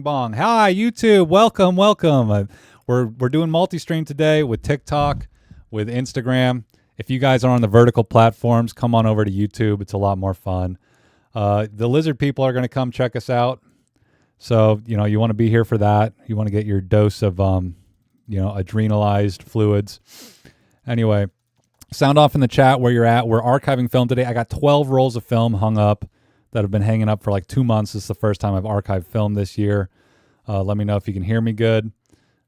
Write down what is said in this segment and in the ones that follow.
bing bong. Hi, YouTube. Welcome, welcome. We're doing multi-stream today with TikTok, with Instagram. If you guys are on the vertical platforms, come on over to YouTube. It's a lot more fun. The lizard people are going to come check us out. So, you want to be here for that. You want to get your dose of, adrenalized fluids. Anyway, sound off in the chat where you're at. We're archiving film today. I got 12 rolls of film hung up that have been hanging up for like 2 months. This is the first time I've archived film this year. Let me know if you can hear me good.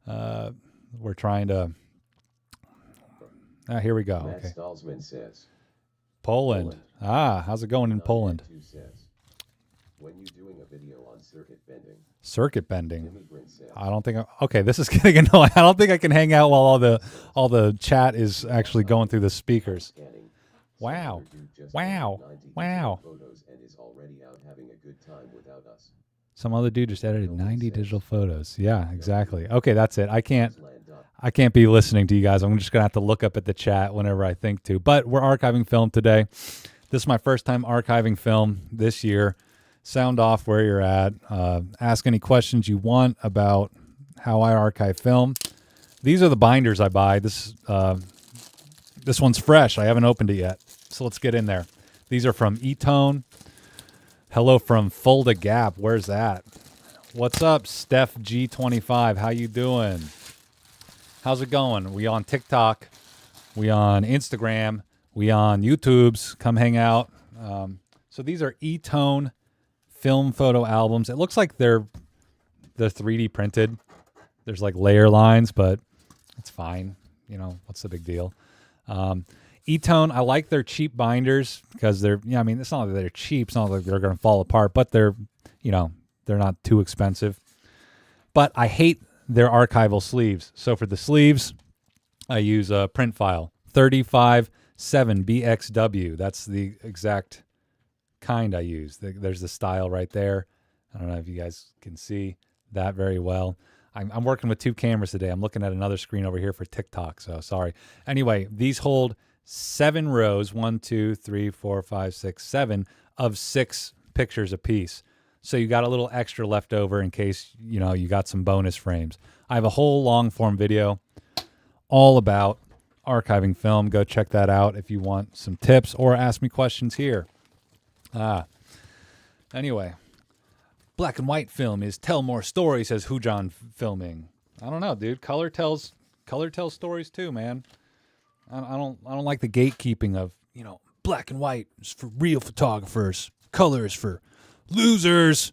We're trying to... here we go. Matt Okay. Stalzman says, Poland. How's it going in Poland? Says, when you doing a video on circuit bending? Circuit bending. Immigrant says, I don't think. Okay, this is getting annoying. I don't think I can hang out while all the chat is actually going through the speakers. scanning. Wow. Some other dude just Wow. edited 90 Wow. photos and is already out having a good time without us. Some other dude just edited 90 digital photos. Yeah, exactly. Okay, that's it. I can't Land up. be listening to you guys. I'm just gonna have to look up at the chat whenever I think to. But we're archiving film today. This is my first time archiving film this year. Sound off where you're at. Ask any questions you want about how I archive film. These are the binders I buy. This one's fresh. I haven't opened it yet. So let's get in there. These are from E-Tone. Hello from Fulda Gap. Where's that? What's up, Steph G25? How you doing? How's it going? We on TikTok. We on Instagram. We on YouTube's. Come hang out. So these are E-Tone film photo albums. It looks like they're 3D printed. There's like layer lines, but it's fine. What's the big deal? E-Tone, I like their cheap binders because they're, it's not like they're cheap. It's not like they're going to fall apart, but they're not too expensive. But I hate their archival sleeves. So for the sleeves, I use a print file, 357 BXW. That's the exact kind I use. There's the style right there. I don't know if you guys can see that very well. I'm working with 2 cameras today. I'm looking at another screen over here for TikTok, so sorry. Anyway, these hold 7 rows, 1, 2, 3, 4, 5, 6, 7 of 6 pictures a piece. So you got a little extra left over in case, you got some bonus frames. I have a whole long form video all about archiving film. Go check that out if you want some tips or ask me questions here. Anyway, black and white film is tell more stories, says Hujan Filming. I don't know, dude. Color tells stories too, man. I don't like the gatekeeping of, black and white is for real photographers. Color is for losers.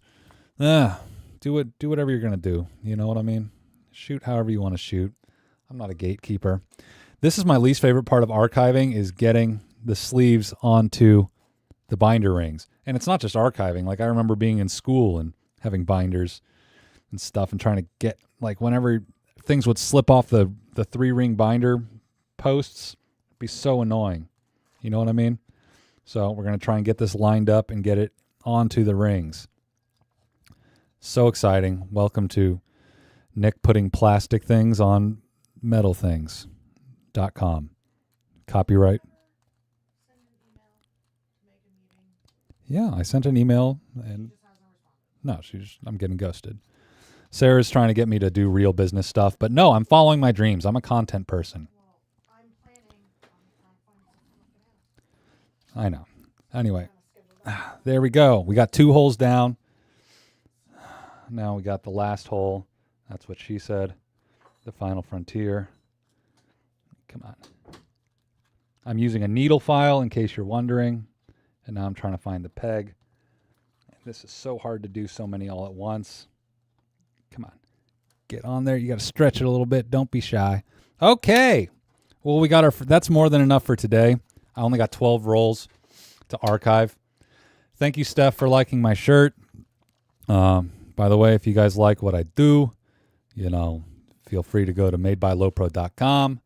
Do whatever you're gonna do. You know what I mean? Shoot however you want to shoot. I'm not a gatekeeper. This is my least favorite part of archiving, is getting the sleeves onto the binder rings. And it's not just archiving. Like I remember being in school and having binders and stuff and trying to get, like, whenever things would slip off the 3-ring binder posts, it'd be so annoying. You know what I mean? So we're going to try and get this lined up and get it onto the rings. So exciting. Welcome to Nick putting plastic things on metal things.com. Copyright. Yeah, I sent an email and no, I'm getting ghosted. Sarah's trying to get me to do real business stuff, but no, I'm following my dreams. I'm a content person. I know. Anyway, there we go. We got 2 holes down. Now we got the last hole. That's what she said. The final frontier. Come on. I'm using a needle file in case you're wondering. And now I'm trying to find the peg. This is so hard to do so many all at once. Come on. Get on there. You got to stretch it a little bit. Don't be shy. Okay. Well, we got that's more than enough for today. I only got 12 rolls to archive. Thank you, Steph, for liking my shirt. By the way, if you guys like what I do, feel free to go to madebylopro.com.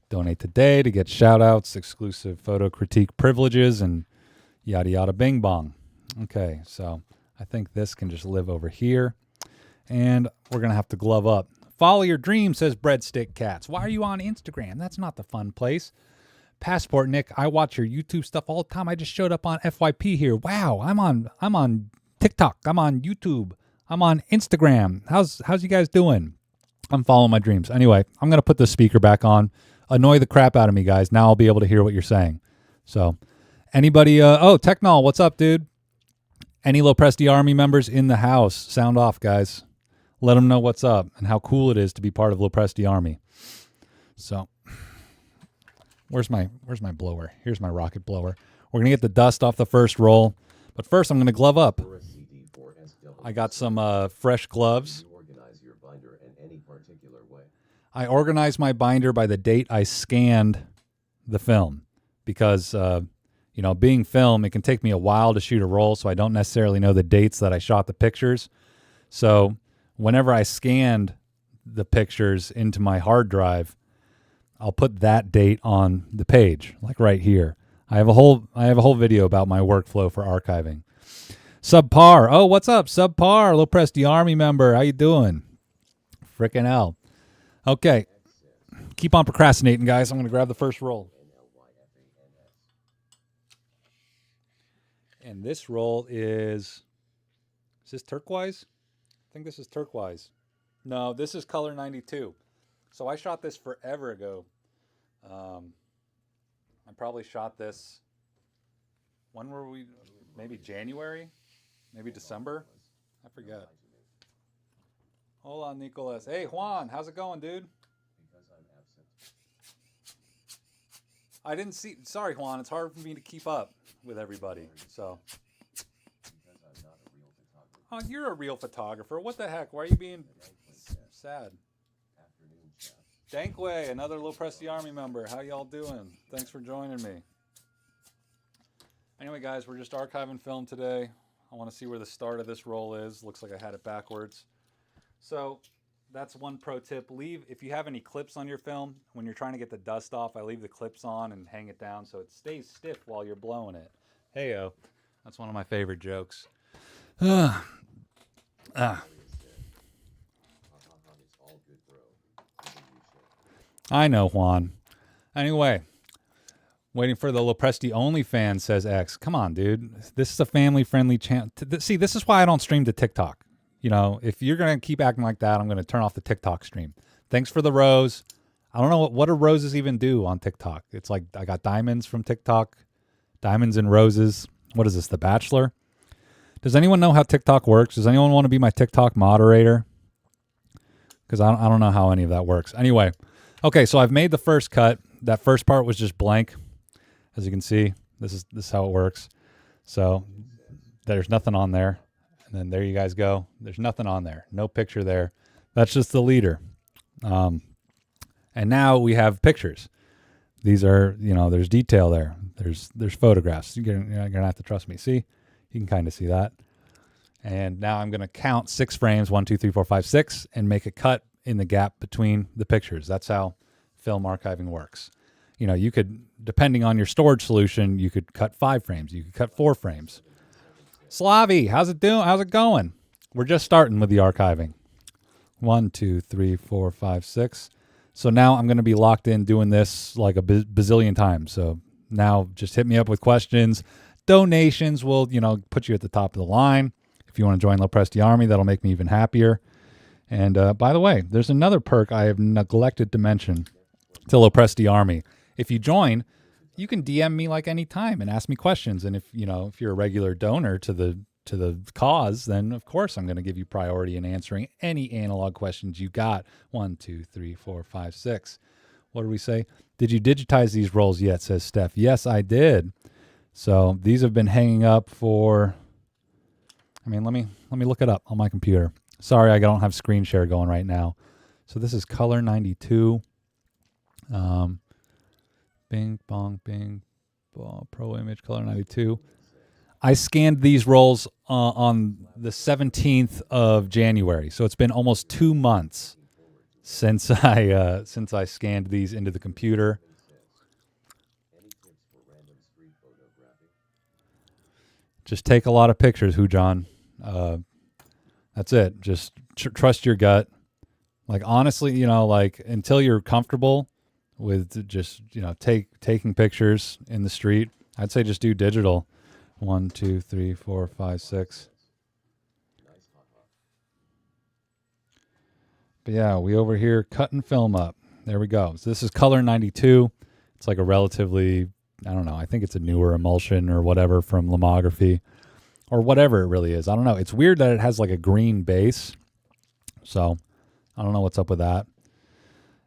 Donate today to get shout-outs, exclusive photo critique privileges, and yada yada bing bong. Okay, so I think this can just live over here. And we're going to have to glove up. Follow your dream, says Breadstick Cats. Why are you on Instagram? That's not the fun place. Passport Nick, I watch your YouTube stuff all the time. I just showed up on FYP here. Wow, I'm on TikTok. I'm on YouTube. I'm on Instagram. How's you guys doing? I'm following my dreams. Anyway, I'm going to put the speaker back on. Annoy the crap out of me, guys. Now I'll be able to hear what you're saying. So anybody, oh, Technol, what's up, dude? Any Lopresti Army members in the house? Sound off, guys. Let them know what's up and how cool it is to be part of Lopresti Army. So where's my blower? Here's my rocket blower. We're going to get the dust off the first roll. But first, I'm going to glove up. I got some fresh gloves. I organize my binder by the date I scanned the film because, you know, being film, it can take me a while to shoot a roll, so I don't necessarily know the dates that I shot the pictures. So whenever I scanned the pictures into my hard drive, I'll put that date on the page, like right here. I have a whole video about my workflow for archiving. Subpar. Oh, what's up, Subpar? Lopresti Army member. How you doing? Frickin' hell. Okay. Keep on procrastinating, guys. I'm going to grab the first roll. And this roll is this turquoise? I think this is turquoise. No, this is color 92. So I shot this forever ago. I probably shot this, when were we, maybe January? Maybe December? I forget. Hold on, Nicolas. Hey, Juan, how's it going, dude? Because I'm absent. I didn't see, sorry, Juan, it's hard for me to keep up with everybody, so. Because I'm not a real photographer. Oh, you're a real photographer. What the heck? Why are you being sad? Afternoon, chap. Dankway, another Lopresti Army member. How y'all doing? Thanks for joining me. Anyway, guys, we're just archiving film today. I want to see where the start of this roll is. Looks like I had it backwards. So that's one pro tip. Leave, if you have any clips on your film, when you're trying to get the dust off, I leave the clips on and hang it down so it stays stiff while you're blowing it. Hey-o. That's one of my favorite jokes. It's all good, bro. Even you should. I know, Juan. Anyway, waiting for the Lopresti OnlyFans, says X. Come on, dude. This is a family-friendly channel. See, this is why I don't stream to TikTok. You know, if you're going to keep acting like that, I'm going to turn off the TikTok stream. Thanks for the rose. I don't know what do roses even do on TikTok. It's like I got diamonds from TikTok. Diamonds and roses. What is this, The Bachelor? Does anyone know how TikTok works? Does anyone want to be my TikTok moderator? Because I don't know how any of that works. Anyway, okay, so I've made the first cut. That first part was just blank. As you can see, this is how it works. So there's nothing on there. And then there you guys go. There's nothing on there. No picture there. That's just the leader. And now we have pictures. These are, you know, there's detail there. There's photographs. You're gonna have to trust me. See? You can kind of see that. And now I'm going to count 6 frames, 1, 2, 3, 4, 5, 6, and make a cut in the gap between the pictures. That's how film archiving works. You know, you could, depending on your storage solution, you could cut 5 frames. You could cut 4 frames. Slavi, how's it doing? How's it going? We're just starting with the archiving. 1, 2, 3, 4, 5, 6. So now I'm going to be locked in doing this like a bazillion times. So now just hit me up with questions. Donations will, you know, put you at the top of the line. If you want to join Lopresti Army, that'll make me even happier. And by the way, there's another perk I have neglected to mention to Lopresti Army. If you join, you can DM me like any time and ask me questions. And if you're a regular donor to the cause, then of course I'm going to give you priority in answering any analog questions you got. 1, 2, 3, 4, 5, 6. What did we say? Did you digitize these rolls yet? Says Steph. Yes, I did. So these have been hanging up for, I mean, let me look it up on my computer. Sorry, I don't have screen share going right now. So this is color 92. Bing, bong, bing, bong, pro image, color 92. I scanned these rolls on the 17th of January. So it's been almost 2 months since I scanned these into the computer. Just take a lot of pictures, Hujan. That's it. Just trust your gut. Like, honestly, like, until you're comfortable with just, taking pictures in the street, I'd say just do digital. 1, 2, 3, 4, 5, 6. But yeah, we over here cutting film up. There we go. So this is color 92. It's like a relatively, I don't know, I think it's a newer emulsion or whatever from lomography or whatever it really is. I don't know. It's weird that it has like a green base. So I don't know what's up with that.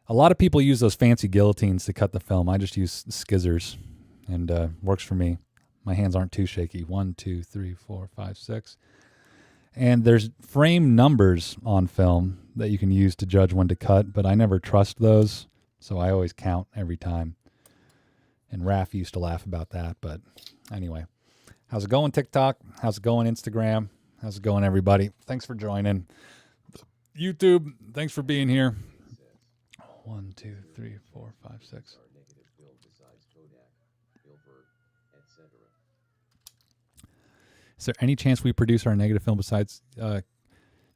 A lot of people use those fancy guillotines to cut the film. I just use skizzers and works for me. My hands aren't too shaky. 1, 2, 3, 4, 5, 6. And there's frame numbers on film that you can use to judge when to cut, but I never trust those, so I always count every time. And Raph used to laugh about that, but anyway. How's it going, TikTok? How's it going, Instagram? How's it going, everybody? Thanks for joining. YouTube, thanks for being here. 1, 2, 3, 4, 5, 6. Is there any chance we produce our negative film besides?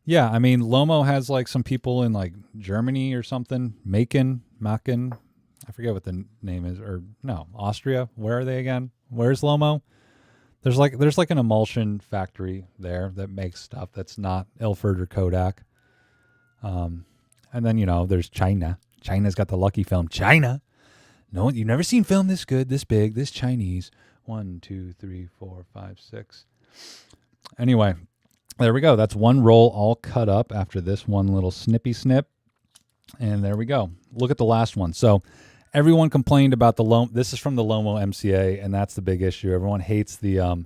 Yeah, I mean, Lomo has like some people in like Germany or something. Macon. I forget what the name is. Or no, Austria. Where are they again? Where's Lomo? There's like an emulsion factory there that makes stuff that's not Ilford or Kodak. And then, you know, there's China. China's got the lucky film. China. No, you've never seen film this good, this big, this Chinese. 1, 2, 3, 4, 5, 6. Anyway, there we go. That's one roll all cut up after this one little snippy snip. And there we go. Look at the last one. So everyone complained about the Lomo. This is from the Lomo MCA, and that's the big issue. Everyone hates the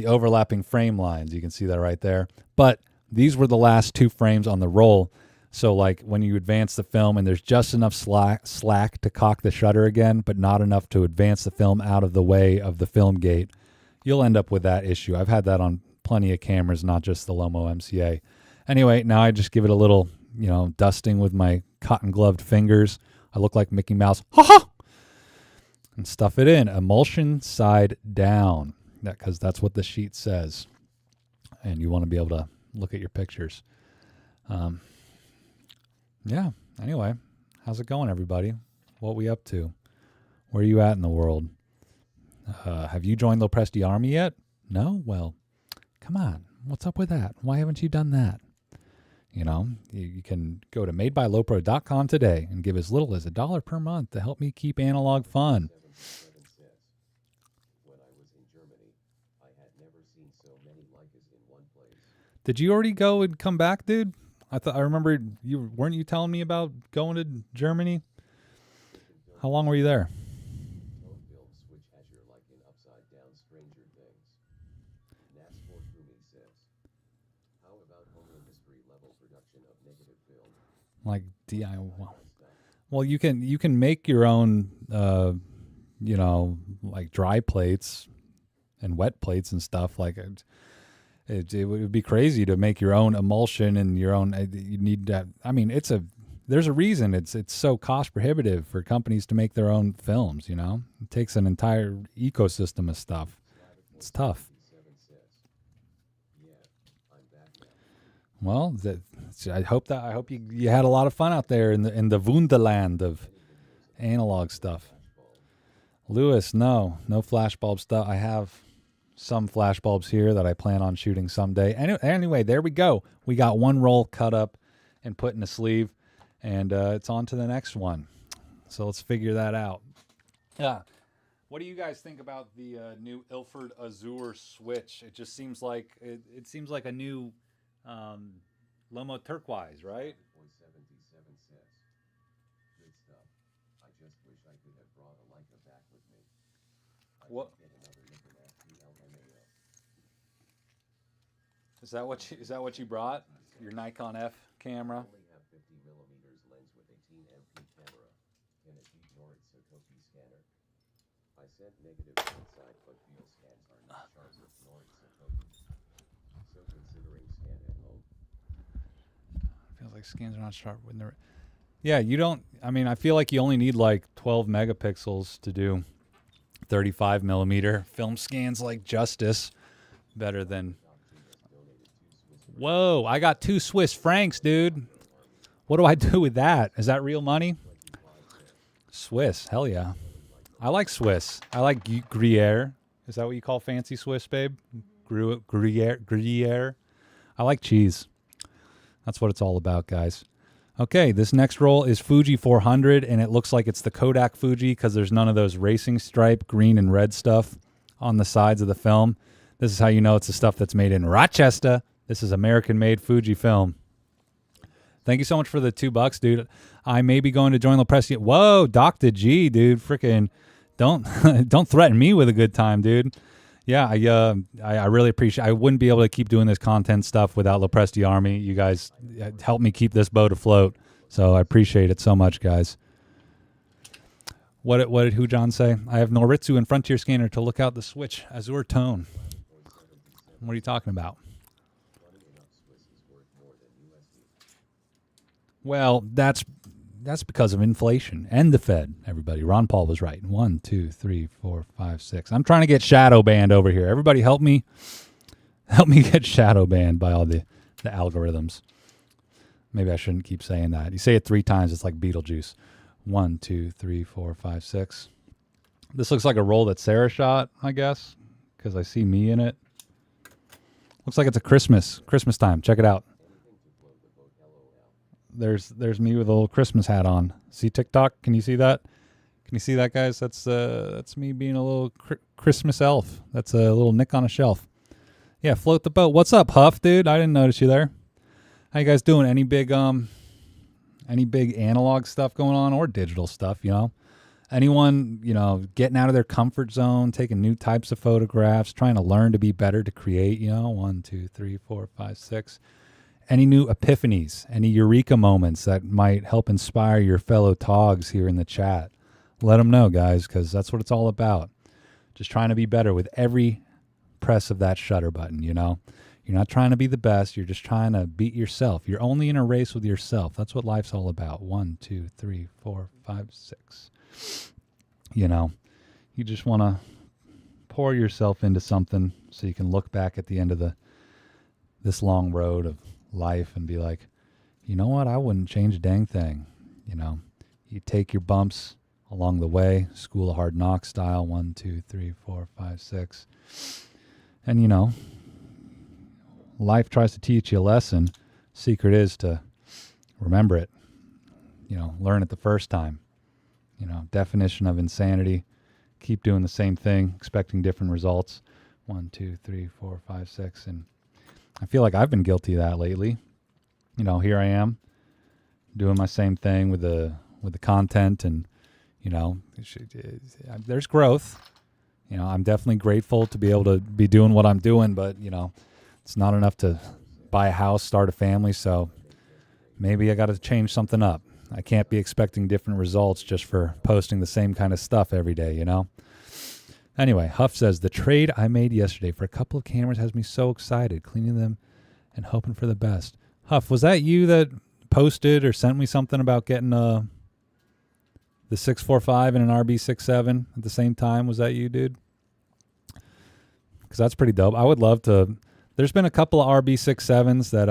overlapping frame lines. You can see that right there. But these were the last 2 frames on the roll. So like when you advance the film and there's just enough slack to cock the shutter again, but not enough to advance the film out of the way of the film gate, you'll end up with that issue. I've had that on plenty of cameras, not just the Lomo MCA. Anyway, now I just give it a little, you know, dusting with my cotton gloved fingers. I look like Mickey Mouse. Ha ha! And stuff it in. Emulsion side down. Because that's what the sheet says. And you want to be able to look at your pictures. Yeah. Anyway, how's it going, everybody? What we up to? Where are you at in the world? Have you joined Lopresti Army yet? No? Well, come on. What's up with that? Why haven't you done that? You know, you can go to madebylopro.com today and give as little as $1 per month to help me keep analog fun. Did you already go and come back, dude? I remember weren't you telling me about going to Germany? How long were you there? Like DIY. Well, you can make your own, you know, like dry plates and wet plates and stuff. Like it would be crazy to make your own emulsion and your own. You need that. I mean, there's a reason it's so cost prohibitive for companies to make their own films. You know, it takes an entire ecosystem of stuff. It's tough. Well, I hope you had a lot of fun out there in the Wunderland of analog stuff. Lewis, no flashbulb stuff. I have some flashbulbs here that I plan on shooting someday. Anyway, there we go. We got one roll cut up and put in a sleeve, and it's on to the next one. So let's figure that out. Yeah. What do you guys think about the new Ilford Azure switch? It just seems like it seems like a new Lomo turquoise, right? What? Is that what you brought? Your Nikon F camera? I sent negative inside, but field scans are not sharp with Nordic Sokoki. So considering scan at home. Feels like scans are not sharp when they're. Yeah, you don't. I mean, I feel like you only need like 12 megapixels to do 35 millimeter film scans like justice. Better than. Whoa! I got 2 Swiss francs, dude. What do I do with that? Is that real money? Swiss, hell yeah. I like Swiss. I like Gruyere. Is that what you call fancy Swiss, babe? Gruyere. I like cheese. That's what it's all about, guys. Okay, this next roll is Fuji 400, and it looks like it's the Kodak Fuji because there's none of those racing stripe green and red stuff on the sides of the film. This is how you know it's the stuff that's made in Rochester. This is American-made Fuji film. Thank you so much for the $2, dude. I may be going to join Lopresti. Whoa, Dr. G, dude. Freaking don't don't threaten me with a good time, dude. Yeah, I really appreciate. I wouldn't be able to keep doing this content stuff without Lopresti Army. You guys help me keep this boat afloat, so I appreciate it so much, guys. What did Hujan say? I have Noritsu and Frontier Scanner to look out the switch. Azure tone. What are you talking about? Well, that's because of inflation and the Fed. Everybody, Ron Paul was right. 1, 2, 3, 4, 5, 6. I'm trying to get shadow banned over here. Everybody, help me get shadow banned by all the algorithms. Maybe I shouldn't keep saying that. You say it 3 times, it's like Beetlejuice. 1, 2, 3, 4, 5, 6. This looks like a roll that Sarah shot, I guess, because I see me in it. Looks like it's a Christmas time. Check it out. There's me with a little Christmas hat on. See TikTok? Can you see that? Can you see that, guys? That's me being a little Christmas elf. That's a little nick on a shelf. Yeah, float the boat. What's up, Huff, dude? I didn't notice you there. How you guys doing? Any big analog stuff going on or digital stuff? You know, anyone getting out of their comfort zone, taking new types of photographs, trying to learn to be better to create. 1, 2, 3, 4, 5, 6. Any new epiphanies, any eureka moments that might help inspire your fellow togs here in the chat? Let them know, guys, because that's what it's all about. Just trying to be better with every press of that shutter button, You're not trying to be the best. You're just trying to beat yourself. You're only in a race with yourself. That's what life's all about. 1, 2, 3, 4, 5, 6. You just want to pour yourself into something so you can look back at the end of this long road of life and be like, you know what? I wouldn't change a dang thing. You take your bumps along the way, School of Hard Knocks style, 1, 2, 3, 4, 5, 6. And life tries to teach you a lesson. Secret is to remember it. Learn it the first time. Definition of insanity. Keep doing the same thing, expecting different results. 1, 2, 3, 4, 5, 6. And I feel like I've been guilty of that lately. Here I am doing my same thing with the content, and there's growth. I'm definitely grateful to be able to be doing what I'm doing, but it's not enough to buy a house, start a family, so maybe I got to change something up. I can't be expecting different results just for posting the same kind of stuff every day, Anyway, Huff says, the trade I made yesterday for a couple of cameras has me so excited, cleaning them and hoping for the best. Huff, was that you that posted or sent me something about getting the 645 and an RB67 at the same time? Was that you, dude? Because that's pretty dope. I would love to. There's been a couple of RB67s that,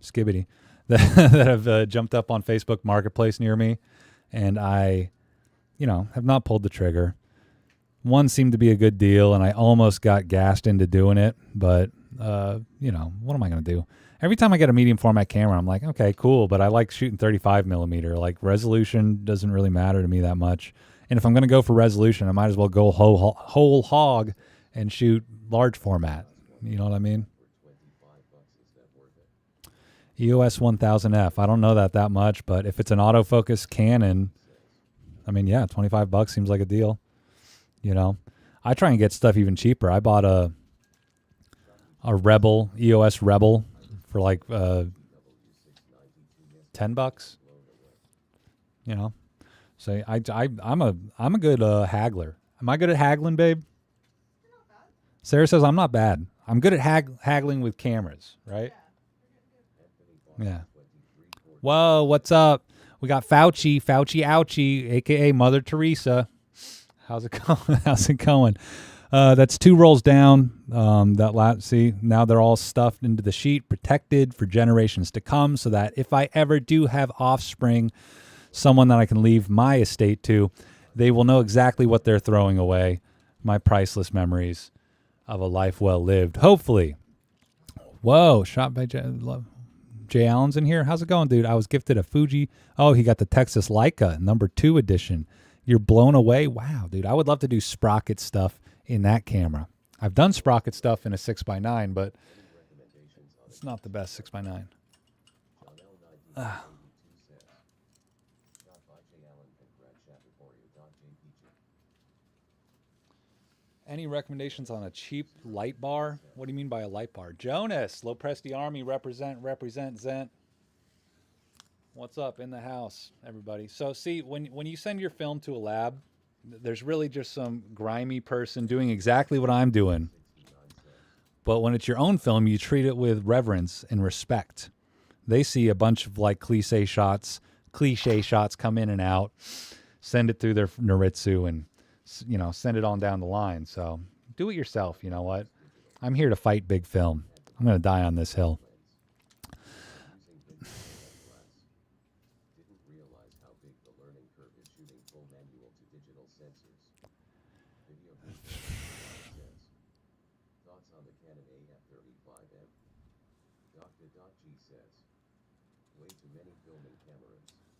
skibbity, that have jumped up on Facebook Marketplace near me, and I have not pulled the trigger. One seemed to be a good deal, and I almost got gassed into doing it, but, what am I going to do? Every time I get a medium format camera, I'm like, okay, cool, but I like shooting 35 millimeter. Like, resolution doesn't really matter to me that much. And if I'm going to go for resolution, I might as well go whole hog and shoot large format. You know what I mean? EOS 1000F. I don't know that much, but if it's an autofocus Canon, yeah, $25 seems like a deal. I try and get stuff even cheaper. I bought a Rebel, EOS Rebel for like $10. So I'm a good haggler. Am I good at haggling, babe? Sarah says I'm not bad. I'm good at haggling with cameras, right? Yeah. Whoa, what's up? We got Fauci Ouchie, a.k.a. Mother Teresa. How's it going? How's it going? That's 2 rolls down. See, now they're all stuffed into the sheet, protected for generations to come, so that if I ever do have offspring, someone that I can leave my estate to, they will know exactly what they're throwing away. My priceless memories of a life well lived. Hopefully. Whoa, shot by Jay Allen's in here. How's it going, dude? I was gifted a Fuji. Oh, he got the Texas Leica #2 edition. You're blown away. Wow, dude. I would love to do sprocket stuff in that camera. I've done sprocket stuff in a 6x9, but it's not the best 6x9. Any recommendations on a cheap light bar? What do you mean by a light bar? Jonas, Low Presti Army, represent, Zent. What's up in the house, everybody? So see, when you send your film to a lab, there's really just some grimy person doing exactly what I'm doing. But when it's your own film, you treat it with reverence and respect. They see a bunch of like cliche shots come in and out, send it through their Noritsu and, you know, send it on down the line. So do it yourself. You know what? I'm here to fight big film. I'm going to die on this hill.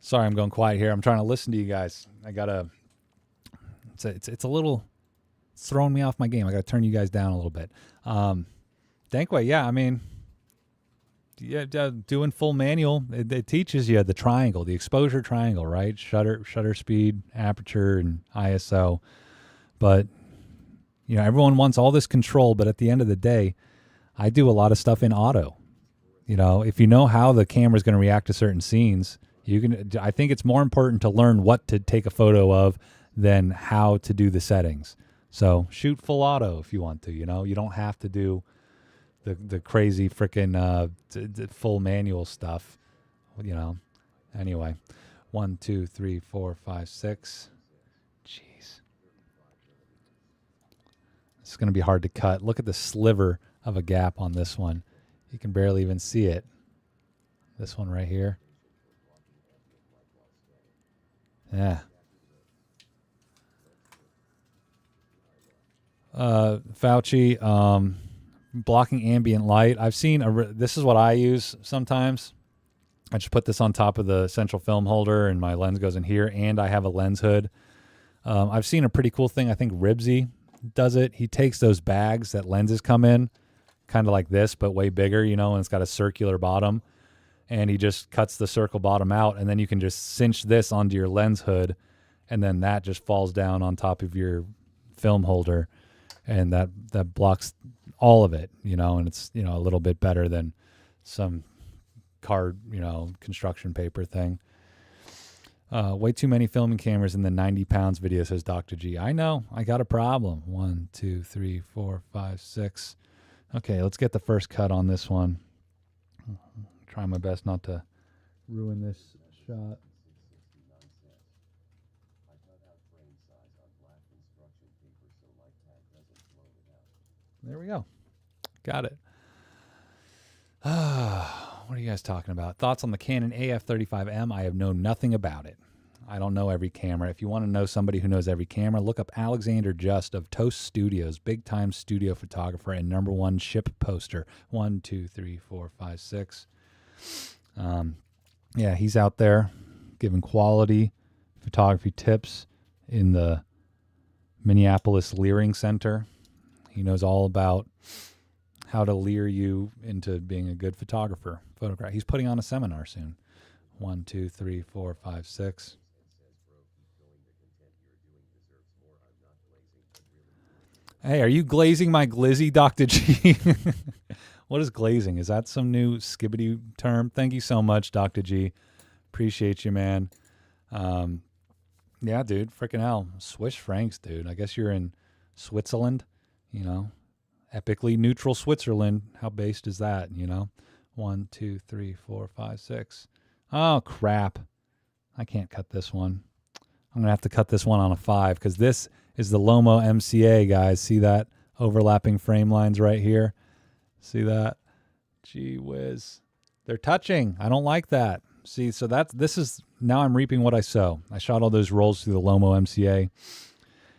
Sorry, I'm going quiet here. I'm trying to listen to you guys. I gotta. It's a little. It's throwing me off my game. I gotta turn you guys down a little bit. Dankway, yeah. I mean, yeah, doing full manual. It teaches you the triangle, the exposure triangle, right? Shutter speed, aperture, and ISO. But you know, everyone wants all this control. But at the end of the day, I do a lot of stuff in auto. You know, if you know how the camera's going to react to certain scenes. I think it's more important to learn what to take a photo of than how to do the settings. So shoot full auto if you want to, you know, you don't have to do the crazy freaking full manual stuff, you know. Anyway, 1, 2, 3, 4, 5, 6. Jeez. It's going to be hard to cut. Look at the sliver of a gap on this one. You can barely even see it. This one right here. Yeah. Fauci, blocking ambient light. I've seen, this is what I use sometimes. I just put this on top of the central film holder and my lens goes in here and I have a lens hood. I've seen a pretty cool thing. I think Ribsy does it. He takes those bags that lenses come in, kind of like this, but way bigger, you know, and it's got a circular bottom. And he just cuts the circle bottom out, and then you can just cinch this onto your lens hood, and then that just falls down on top of your film holder, and that blocks all of it, you know, and it's, you know, a little bit better than some card, you know, construction paper thing. Way too many filming cameras in the 90 pounds video, says Dr. G. I know, I got a problem. 1, 2, 3, 4, 5, 6. Okay, let's get the first cut on this one. Try my best not to ruin this shot. There we go. Got it. What are you guys talking about? Thoughts on the Canon AF35M? I have known nothing about it. I don't know every camera. If you want to know somebody who knows every camera, look up Alexander Just of Toast Studios, big-time studio photographer and #1 ship poster. 1, 2, 3, 4, 5, 6. Yeah, he's out there giving quality photography tips in the Minneapolis Leering Center. He knows all about how to leer you into being a good photographer. He's putting on a seminar soon. 1, 2, 3, 4, 5, 6. Hey, are you glazing my glizzy, Dr. G? What is glazing? Is that some new skibbity term? Thank you so much, Dr. G. Appreciate you, man. Yeah, dude, freaking hell. Swiss francs, dude. I guess you're in Switzerland, you know. Epically neutral Switzerland. How based is that, you know? 1, 2, 3, 4, 5, 6. Oh, crap. I can't cut this one. I'm going to have to cut this one on a 5 because this is the Lomo MCA, guys. See that overlapping frame lines right here? See that? Gee whiz. They're touching. I don't like that. See, so now I'm reaping what I sow. I shot all those rolls through the Lomo MCA.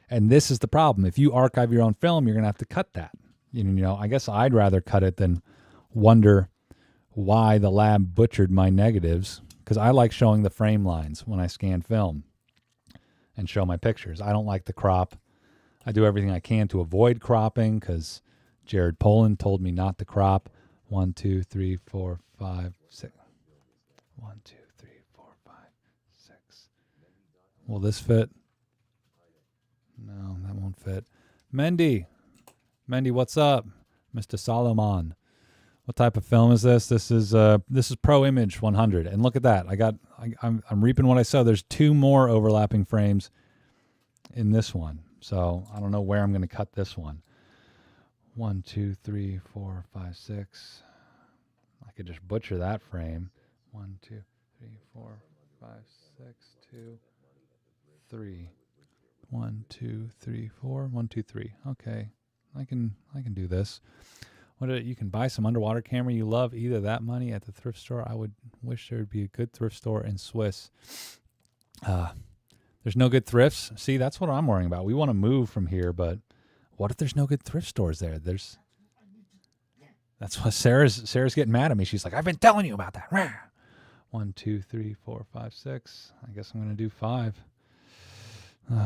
And this is the problem. If you archive your own film, you're going to have to cut that. You know, I guess I'd rather cut it than wonder why the lab butchered my negatives, because I like showing the frame lines when I scan film and show my pictures. I don't like the crop. I do everything I can to avoid cropping because Jared Poland told me not to crop. 1, 2, 3, 4, 5, 6. 1, 2, 3, 4, 5, 6. Will this fit? No, that won't fit. Mendy, what's up, Mr. Solomon? What type of film is this? This is Pro Image 100, and look at that. I'm reaping what I sow. There's 2 more overlapping frames in this one, so I don't know where I'm going to cut this one. 1, 2, 3, 4, 5, 6. I could just butcher that frame. 1, 2, 3, 4, 5, 6, 2, 3. 1, 2, 3, 4. 1, 2, 3. Okay, I can do this. You can buy some underwater camera you love. Either that money at the thrift store. I would wish there would be a good thrift store in Swiss. There's no good thrifts. See, that's what I'm worrying about. We want to move from here, but what if there's no good thrift stores there? That's why Sarah's getting mad at me. She's like, I've been telling you about that. 1, 2, 3, 4, 5, 6. I guess I'm gonna do 5.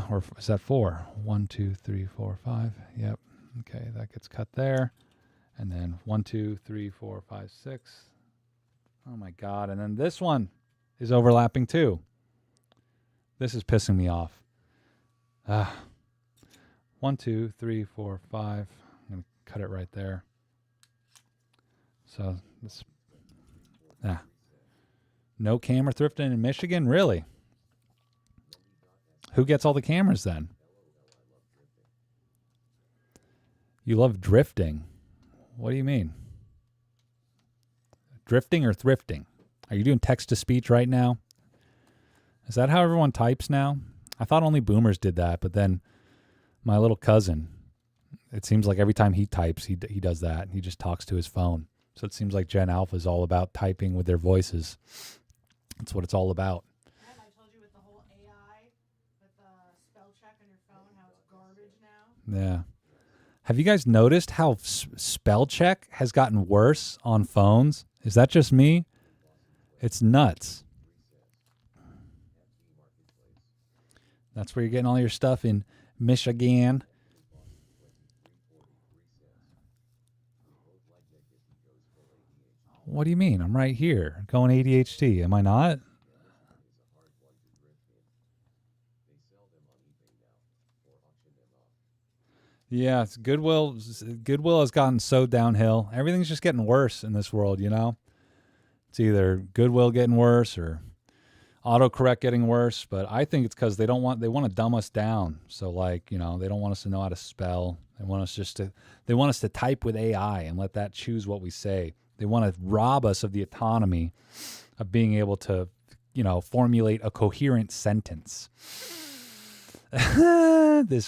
Or is that 4? 1, 2, 3, 4, 5. Yep. Okay, that gets cut there. And then 1, 2, 3, 4, 5, 6. Oh my God. And then this one is overlapping too. This is pissing me off. 1, 2, 3, 4, 5. I'm going to cut it right there. So this, no camera thrifting in Michigan? Really? Who gets all the cameras then? You love drifting. What do you mean? Drifting or thrifting? Are you doing text-to-speech right now? Is that how everyone types now? I thought only boomers did that, but then my little cousin, it seems like every time he types, he does that. He just talks to his phone. So it seems like Gen Alpha is all about typing with their voices. That's what it's all about. And I told you with the whole AI, with the spell check on your phone, how it's garbage now. Yeah. Have you guys noticed how spell check has gotten worse on phones? Is that just me? It's nuts. That's where you're getting all your stuff in Michigan. What do you mean? I'm right here going ADHD. Am I not? Yeah, it's Goodwill has gotten so downhill. Everything's just getting worse in this world, you know? It's either Goodwill getting worse or autocorrect getting worse, but I think it's because they want to dumb us down. So like, you know, they don't want us to know how to spell. They want us to type with AI and let that choose what we say. They want to rob us of the autonomy of being able to, you know, formulate a coherent sentence.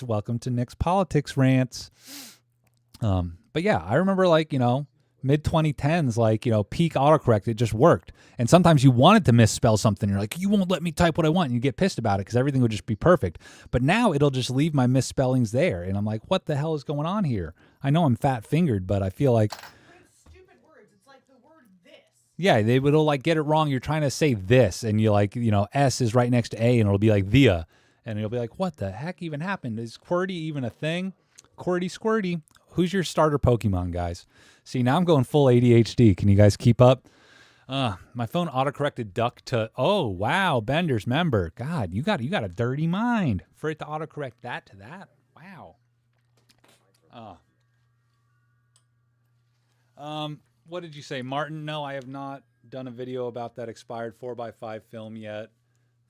Welcome to Nick's politics rants. But yeah, I remember like, you know, mid 2010s, like, you know, peak autocorrect, it just worked. And sometimes you wanted to misspell something. You're like, you won't let me type what I want. And you get pissed about it because everything would just be perfect. But now it'll just leave my misspellings there. And I'm like, what the hell is going on here? I know I'm fat fingered, but I feel like, Stupid words. It's like the word this. yeah, it'll like get it wrong. You're trying to say this and you like, you know, S is right next to A and it'll be like thea. And you'll be like, what the heck even happened? Is QWERTY even a thing? QWERTY squirty. Who's your starter Pokemon, guys? See, now I'm going full ADHD. Can you guys keep up? My phone autocorrected duck to, oh, wow, Bender's member. God, you got a dirty mind for it to autocorrect that to that. Wow. What did you say, Martin? No, I have not done a video about that expired 4x5 film yet.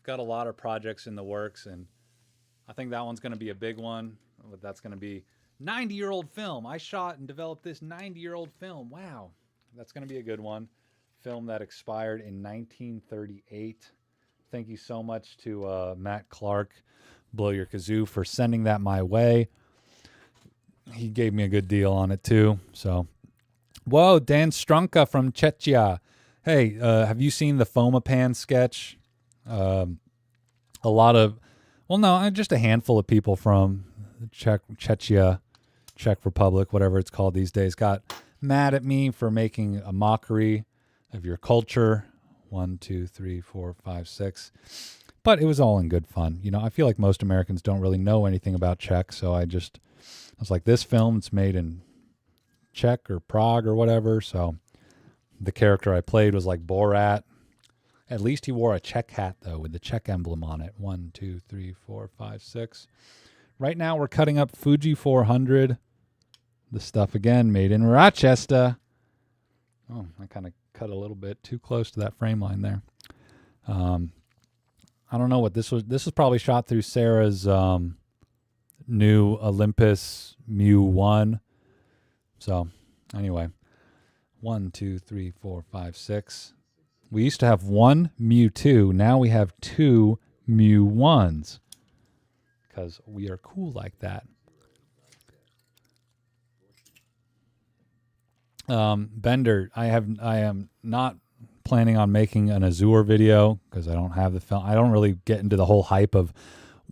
Got a lot of projects in the works, and I think that one's going to be a big one. That's going to be 90-year-old film. I shot and developed this 90-year-old film. Wow, that's going to be a good one. Film that expired in 1938. Thank you so much to Matt Clark, Blow Your Kazoo, for sending that my way. He gave me a good deal on it too. So, whoa, Dan Strunka from Czechia. Hey, have you seen the Fomapan sketch? A lot of, well, no, just a handful of people from Czechia, Czech Republic, whatever it's called these days, got mad at me for making a mockery of your culture. 1, 2, 3, 4, 5, 6. But it was all in good fun. You know, I feel like most Americans don't really know anything about Czech, so I was like, this film, it's made in Czech or Prague or whatever. So the character I played was like Borat. At least he wore a Czech hat, though, with the Czech emblem on it. 1, 2, 3, 4, 5, 6. Right now we're cutting up Fuji 400. The stuff, again, made in Rochester. Oh, I kind of cut a little bit too close to that frame line there. I don't know what this was. This was probably shot through Sarah's new Olympus Mu 1. So, anyway. 1, 2, 3, 4, 5, 6. We used to have one Mu 2. Now we have two Mu 1s. Because we are cool like that. Bender, I am not planning on making an Azure video because I don't have the film. I don't really get into the whole hype of,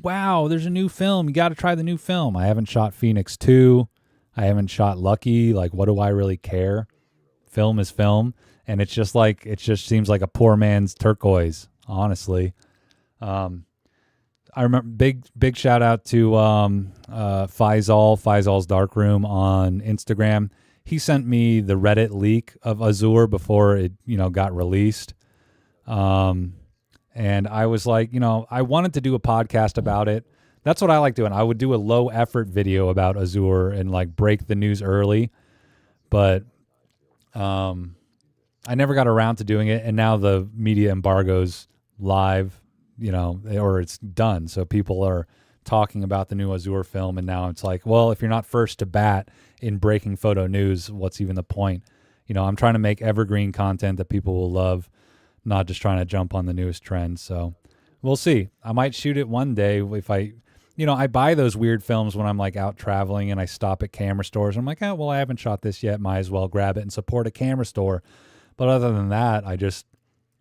wow, there's a new film. You got to try the new film. I haven't shot Phoenix 2. I haven't shot Lucky. Like, what do I really care? Film is film. And it's just like, it just seems like a poor man's turquoise, honestly. I remember big shout out to Faisal's Darkroom on Instagram. He sent me the Reddit leak of Azure before it, got released. And I was like, I wanted to do a podcast about it. That's what I like doing. I would do a low effort video about Azure and like break the news early. But I never got around to doing it. And now the media embargo's live, or it's done. So people are talking about the new Azure film, and now it's like, well, if you're not first to bat in breaking photo news, what's even the point? I'm trying to make evergreen content that people will love, not just trying to jump on the newest trend. So we'll see. I might shoot it one day if I buy those weird films when I'm like out traveling and I stop at camera stores. I'm like, oh, well, I haven't shot this yet. Might as well grab it and support a camera store. But other than that, I just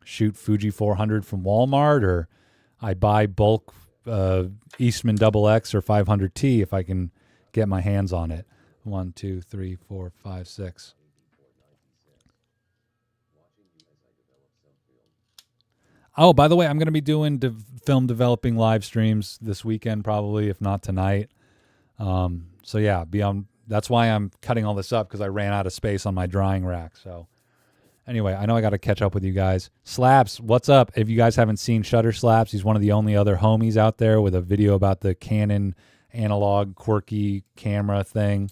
shoot Fuji 400 from Walmart, or I buy bulk Eastman XX or 500T if I can get my hands on it. 1, 2, 3, 4, 5, 6. Oh, by the way, I'm going to be doing film developing live streams this weekend, probably, if not tonight. So yeah, that's why I'm cutting all this up, because I ran out of space on my drying rack. So anyway, I know I got to catch up with you guys. Slaps, what's up? If you guys haven't seen Shutter Slaps, he's one of the only other homies out there with a video about the Canon analog quirky camera thing.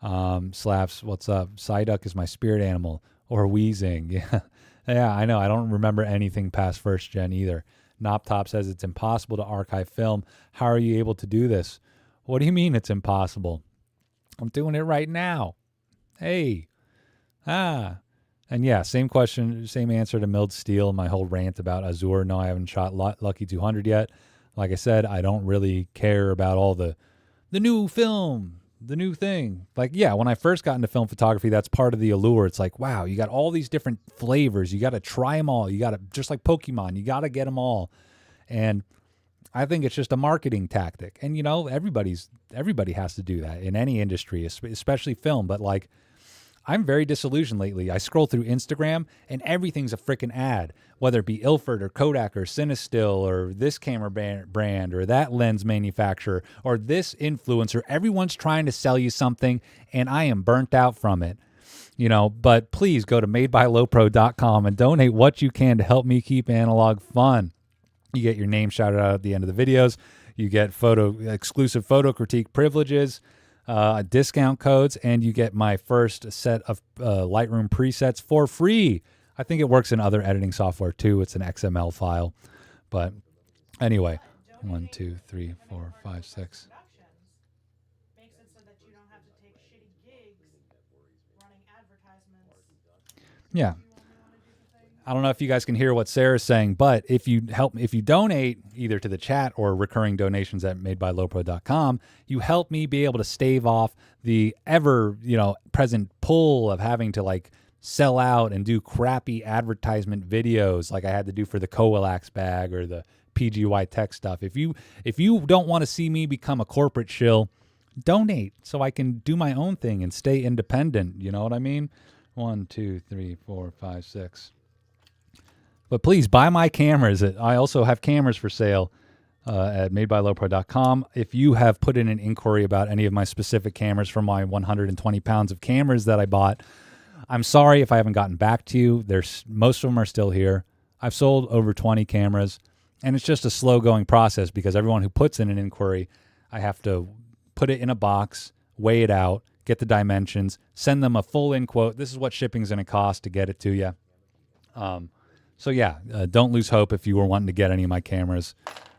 Slaps, what's up? Psyduck is my spirit animal. Or wheezing. Yeah. Yeah, I know. I don't remember anything past first gen either. Noptop says it's impossible to archive film. How are you able to do this? What do you mean it's impossible? I'm doing it right now. Hey. And yeah, same question, same answer to Milled Steel, my whole rant about Azure. No, I haven't shot Lucky 200 yet. Like I said, I don't really care about all the new film, the new thing. Like, yeah, when I first got into film photography, that's part of the allure. It's like, wow, you got all these different flavors. You got to try them all. You got to, just like Pokemon, you got to get them all. And I think it's just a marketing tactic. And, everybody has to do that in any industry, especially film. But like, I'm very disillusioned lately. I scroll through Instagram and everything's a freaking ad, whether it be Ilford or Kodak or Cinestill or this camera brand or that lens manufacturer or this influencer. Everyone's trying to sell you something, and I am burnt out from it. But please go to madebylowpro.com and donate what you can to help me keep analog fun. You get your name shouted out at the end of the videos. You get exclusive photo critique privileges, discount codes, and you get my first set of Lightroom presets for free. I think it works in other editing software too. It's an XML file. But anyway, 1, 2, 3, 4, 5, 6. Makes it so that you don't have to take shitty gigs running advertisements. Yeah. I don't know if you guys can hear what Sarah's saying, but if you donate either to the chat or recurring donations at madebylowpro.com, you help me be able to stave off the ever, present pull of having to like sell out and do crappy advertisement videos like I had to do for the Coalax bag or the PGY Tech stuff. If you don't want to see me become a corporate shill, donate so I can do my own thing and stay independent. You know what I mean? 1, 2, 3, 4, 5, 6. But please buy my cameras. I also have cameras for sale at madebylowpro.com. If you have put in an inquiry about any of my specific cameras from my 120 pounds of cameras that I bought, I'm sorry if I haven't gotten back to you. Most of them are still here. I've sold over 20 cameras, and it's just a slow-going process because everyone who puts in an inquiry, I have to put it in a box, weigh it out, get the dimensions, send them a full-in quote. This is what shipping's going to cost to get it to you. So yeah, don't lose hope if you were wanting to get any of my cameras.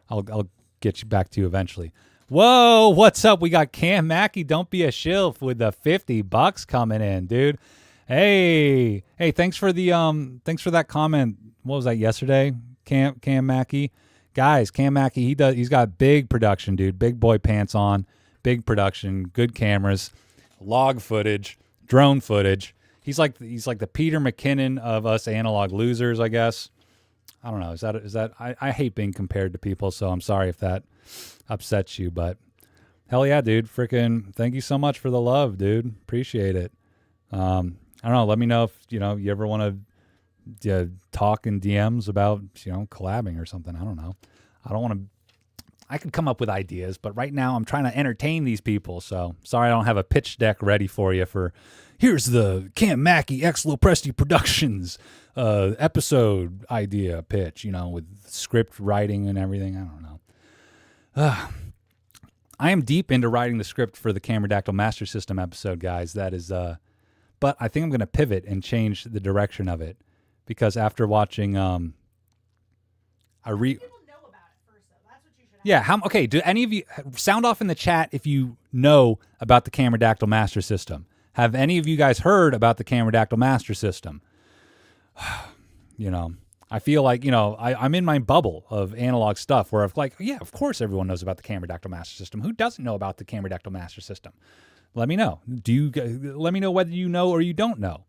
I'll get you back to you eventually. Whoa, what's up? We got Cam Mackey. Don't be a shilf with the $50 coming in, dude. Hey, thanks for that comment. What was that yesterday? Cam Mackey. Guys, Cam Mackey, he's got big production, dude. Big boy pants on, big production, good cameras, log footage, drone footage. He's like the Peter McKinnon of us analog losers, I guess. I don't know. Is that I hate being compared to people, so I'm sorry if that upsets you, but hell yeah, dude. Freaking thank you so much for the love, dude. Appreciate it. I don't know. Let me know if, you ever want to talk in DMs about, collabing or something. I don't know. I could come up with ideas, but right now I'm trying to entertain these people. So sorry I don't have a pitch deck ready for you here's the Cam Mackey X Lopresti Productions episode idea pitch, with script writing and everything. I don't know. I am deep into writing the script for the Cameradactyl Master System episode, guys. That is, but I think I'm going to pivot and change the direction of it because after watching, People know about it first, though. That's what you should have. Yeah. Okay. Do any of you sound off in the chat if you know about the Cameradactyl Master System? Have any of you guys heard about the Cameradactyl Master System? I feel like, I'm in my bubble of analog stuff where I'm like, yeah, of course everyone knows about the Cameradactyl Master System. Who doesn't know about the Cameradactyl Master System? Let me know. Let me know whether you know or you don't know.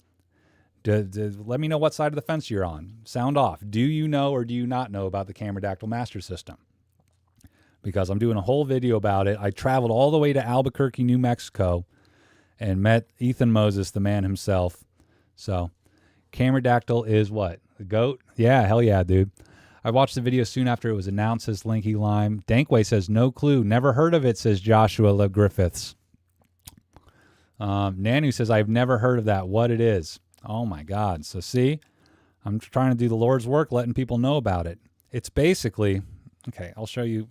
Let me know what side of the fence you're on. Sound off. Do you know or do you not know about the Cameradactyl Master System? Because I'm doing a whole video about it. I traveled all the way to Albuquerque, New Mexico, and met Ethan Moses, the man himself. So, Cameradactyl is what? The GOAT? Yeah, hell yeah, dude. I watched the video soon after it was announced, says Linky Lime. Dankway says, no clue. Never heard of it, says Joshua Le Griffiths. Nanu says, I've never heard of that. What it is. Oh, my God. So, see? I'm trying to do the Lord's work, letting people know about it. It's basically... Okay, I'll show you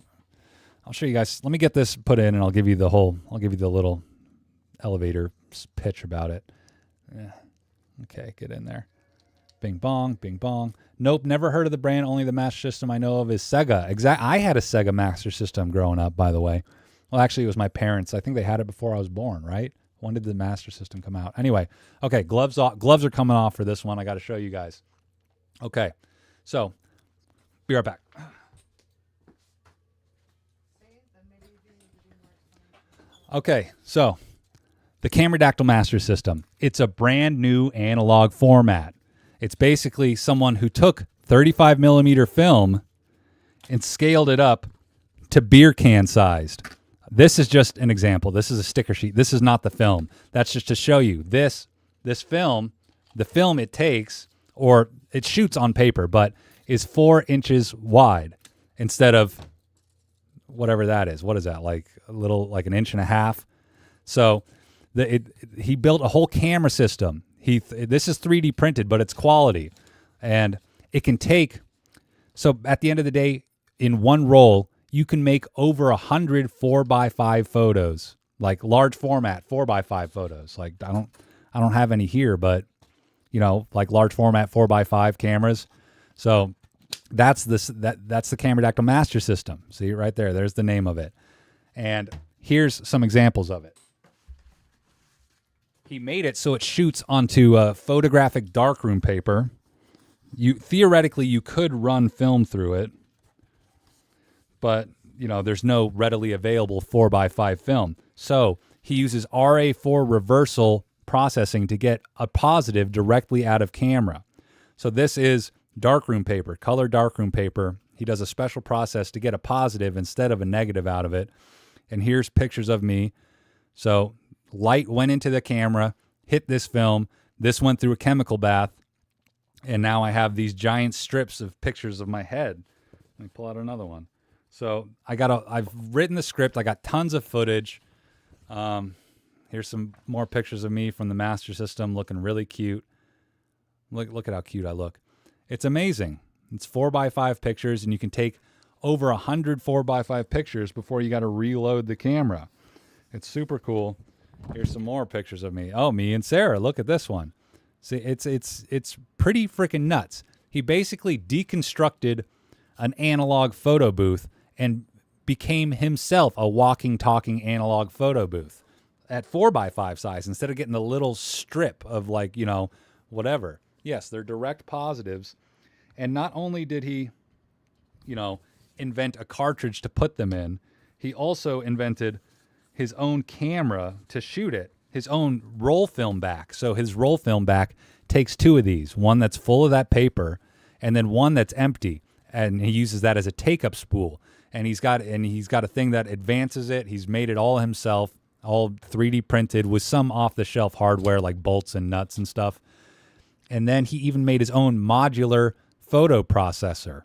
guys. Let me get this put in, and I'll give you the little elevator pitch about it. Yeah. Okay, get in there. Bing bong, bing bong. Nope, never heard of the brand. Only the Master System I know of is Sega. I had a Sega Master System growing up, by the way. Well, actually, it was my parents. I think they had it before I was born, right? When did the Master System come out? Anyway, okay, gloves are coming off for this one. I got to show you guys. Okay, so be right back. Okay, so the Cameradactyl Master System. It's a brand new analog format. It's basically someone who took 35 millimeter film and scaled it up to beer can sized. This is just an example. This is a sticker sheet. This is not the film. That's just to show you this film, the film it takes, or it shoots on paper, but is 4 inches wide instead of whatever that is. What is that? Like an inch and a half. So he built a whole camera system. This is 3D printed, but it's quality. And it can take, so at the end of the day, in one roll, you can make over 100 4x5 photos, like large format 4x5 photos. Like I don't have any here, but like large format 4x5 cameras. So that's the Cameradactyl Master System. See it right there. There's the name of it. And here's some examples of it. He made it so it shoots onto a photographic darkroom paper. Theoretically, you could run film through it, but there's no readily available 4x5 film. So he uses RA4 reversal processing to get a positive directly out of camera. So this is darkroom paper, color darkroom paper. He does a special process to get a positive instead of a negative out of it. And here's pictures of me. So light went into the camera, hit this film, This went through a chemical bath, and now I have these giant strips of pictures of my head. Let me pull out another one. So I've written the script. I got tons of footage. Here's some more pictures of me from the master system, looking really cute. Look at how cute I look. It's amazing. It's 4x5 pictures, and you can take over 100 4x5 pictures before you got to reload the camera. It's super cool. Here's some more pictures of me. Oh, me and Sarah. Look at this one. See, it's pretty freaking nuts. He basically deconstructed an analog photo booth and became himself a walking, talking analog photo booth at 4x5 size instead of getting the little strip of like, whatever. Yes, they're direct positives. And not only did he, invent a cartridge to put them in, he also invented his own camera to shoot it, his own roll film back. So his roll film back takes two of these, one that's full of that paper and then one that's empty. And he uses that as a take-up spool. And he's got a thing that advances it. He's made it all himself, all 3D printed with some off-the-shelf hardware like bolts and nuts and stuff. And then he even made his own modular photo processor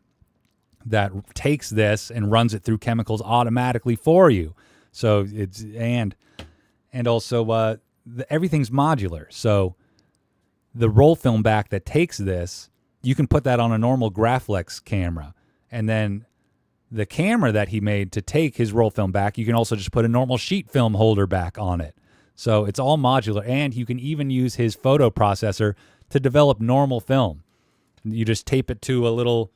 that takes this and runs it through chemicals automatically for you. So it's and also everything's modular. So the roll film back that takes this, you can put that on a normal Graflex camera, and then the camera that he made to take his roll film back, you can also just put a normal sheet film holder back on it. So it's all modular, and you can even use his photo processor to develop normal film. You just tape it to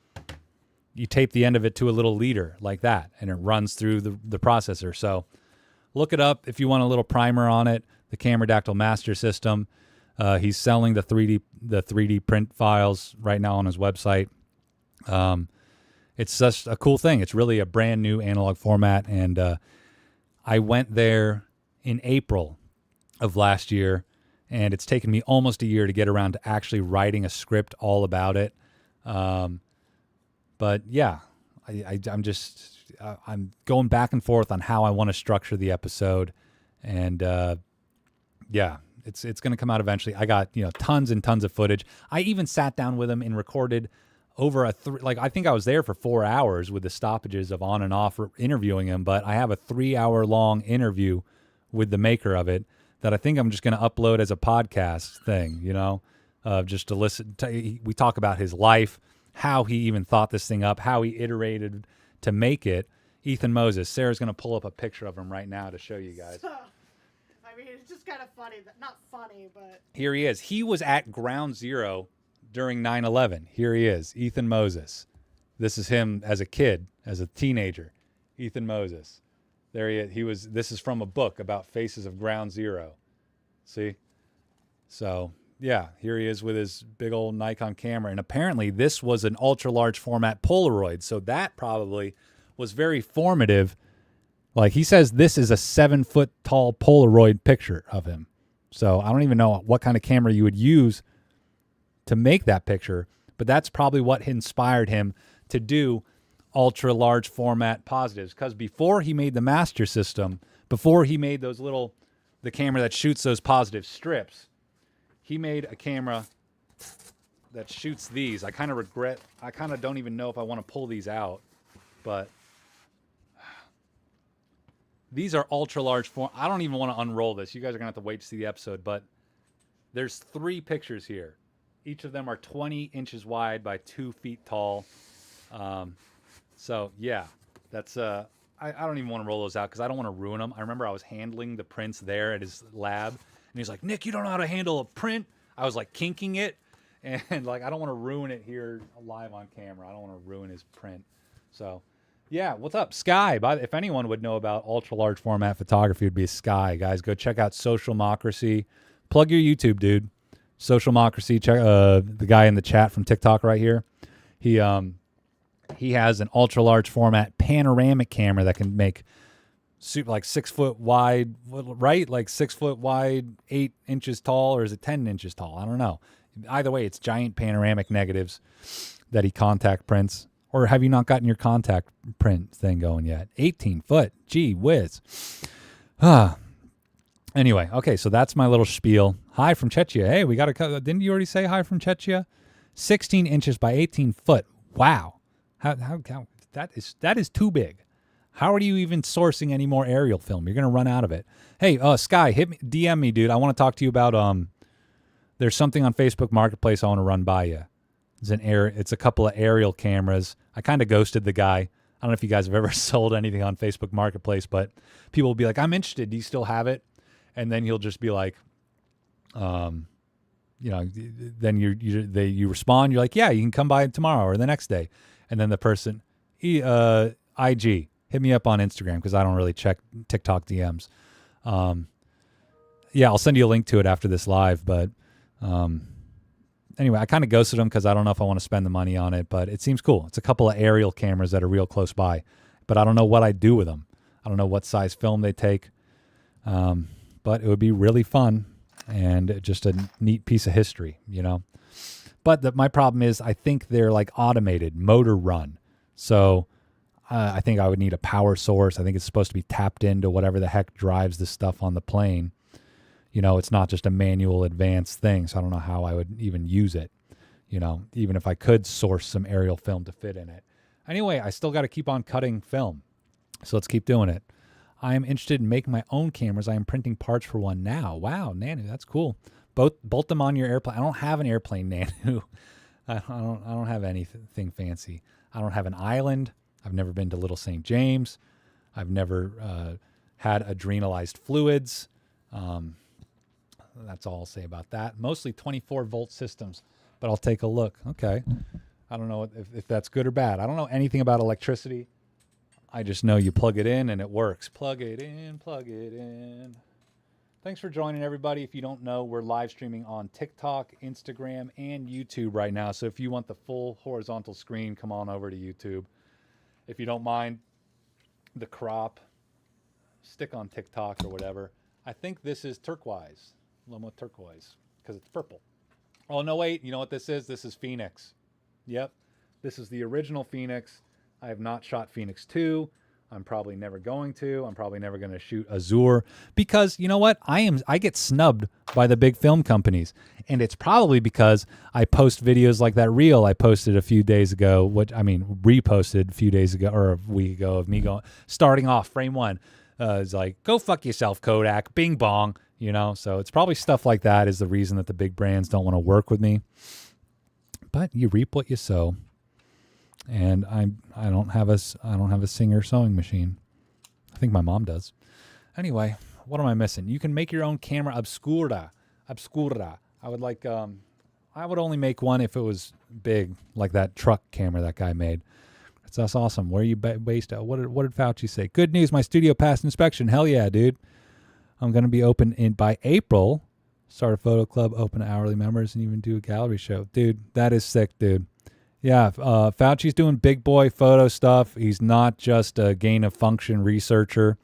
you tape the end of it to a little leader like that, and it runs through the processor. So look it up if you want a little primer on it, the Cameradactyl Master System. He's selling the 3D print files right now on his website. It's such a cool thing. It's really a brand new analog format, and I went there in April of last year, and it's taken me almost a year to get around to actually writing a script all about it. But yeah, I'm going back and forth on how I want to structure the episode, and yeah, it's going to come out eventually. I got tons and tons of footage. I even sat down with him and recorded over I think I was there for 4 hours with the stoppages of on and off interviewing him. But I have a 3-hour long interview with the maker of it that I think I'm just going to upload as a podcast thing. Just to listen. We talk about his life, how he even thought this thing up, how he iterated to make it. Ethan Moses. Sarah's going to pull up a picture of him right now to show you guys. I mean, it's just kind of funny. Not funny, but... Here he is. He was at ground zero during 9/11. Here he is, Ethan Moses. This is him as a kid, as a teenager. Ethan Moses. There he is. This is from a book about Faces of Ground Zero. See? So... yeah, here he is with his big old Nikon camera. And apparently this was an ultra-large format Polaroid. So that probably was very formative. Like he says this is a 7-foot tall Polaroid picture of him. So I don't even know what kind of camera you would use to make that picture. But that's probably what inspired him to do ultra-large format positives. Because before he made the master system, before he made the camera that shoots those positive strips, he made a camera that shoots these. I kind of don't even know if I want to pull these out, but these are ultra large form. I don't even want to unroll this. You guys are going to have to wait to see the episode, but there's 3 pictures here. Each of them are 20 inches wide by 2 feet tall. So yeah, that's, I don't even want to roll those out because I don't want to ruin them. I remember I was handling the prints there at his lab, and he's like, Nick, you don't know how to handle a print. I was like kinking it, and I don't want to ruin it here live on camera. I don't want to ruin his print. So, yeah, what's up, Sky? If anyone would know about ultra large format photography, it would be Sky. Guys, go check out Socialmocracy. Plug your YouTube, dude. Socialmocracy. Check the guy in the chat from TikTok right here. He has an ultra large format panoramic camera that can make like 6 foot wide, right? Like 6 foot wide, 8 inches tall, or is it 10 inches tall? I don't know. Either way, it's giant panoramic negatives that he contact prints. Or have you not gotten your contact print thing going yet? 18 foot. Gee whiz. Anyway, okay, so that's my little spiel. Hi from Czechia. Hey, we got a. Didn't you already say hi from Czechia? 16 inches by 18 foot. Wow, how that is too big. How are you even sourcing any more aerial film? You're gonna run out of it. Hey, Sky, hit me, DM me, dude. I want to talk to you about There's something on Facebook Marketplace I want to run by you. It's a couple of aerial cameras. I kind of ghosted the guy. I don't know if you guys have ever sold anything on Facebook Marketplace, but people will be like, "I'm interested. Do you still have it?" And then he'll just be like, then you respond. You're like, "Yeah, you can come by tomorrow or the next day." And then the person, IG, hit me up on Instagram because I don't really check TikTok DMs. Yeah, I'll send you a link to it after this live. But anyway, I kind of ghosted them because I don't know if I want to spend the money on it. But it seems cool. It's a couple of aerial cameras that are real close by. But I don't know what I'd do with them. I don't know what size film they take. But it would be really fun and just a neat piece of history, you know. But my problem is I think they're like automated, motor run. So I think I would need a power source. I think it's supposed to be tapped into whatever the heck drives this stuff on the plane. You know, it's not just a manual advanced thing. So I don't know how I would even use it, you know, even if I could source some aerial film to fit in it. Anyway, I still got to keep on cutting film. So let's keep doing it. I am interested in making my own cameras. I am printing parts for one now. Wow, Nanu, that's cool. Bolt them on your airplane. I don't have an airplane, Nanu. I don't have anything fancy. I don't have an island. I've never been to Little St. James. I've never had adrenalized fluids. That's all I'll say about that. Mostly 24-volt systems, but I'll take a look. Okay. I don't know if that's good or bad. I don't know anything about electricity. I just know you plug it in and it works. Plug it in, plug it in. Thanks for joining, everybody. If you don't know, we're live streaming on TikTok, Instagram, and YouTube right now. So if you want the full horizontal screen, come on over to YouTube. If you don't mind the crop, stick on TikTok or whatever. I think this is turquoise, Lomo turquoise, because it's purple. Oh, no, wait. You know what this is? This is Phoenix. Yep. This is the original Phoenix. I have not shot Phoenix 2. I'm probably never going to. I'm probably never going to shoot Azure because you know what? I get snubbed by the big film companies. And it's probably because I post videos like that reel I posted a few days ago, reposted a few days ago or a week ago of me starting off frame one. It's like, go fuck yourself, Kodak, bing bong, you know? So it's probably stuff like that is the reason that the big brands don't want to work with me. But you reap what you sow. And I don't have a Singer sewing machine. I think my mom does. Anyway, what am I missing? You can make your own camera obscura. I would only make one if it was big, like that truck camera that guy made. That's awesome. Where are you based at? What did Fauci say? Good news, my studio passed inspection. Hell yeah, dude. I'm going to be open by April. Start a photo club, open to hourly members, and even do a gallery show. Dude, that is sick, dude. Yeah, Fauci's doing big boy photo stuff. He's not just a gain-of-function researcher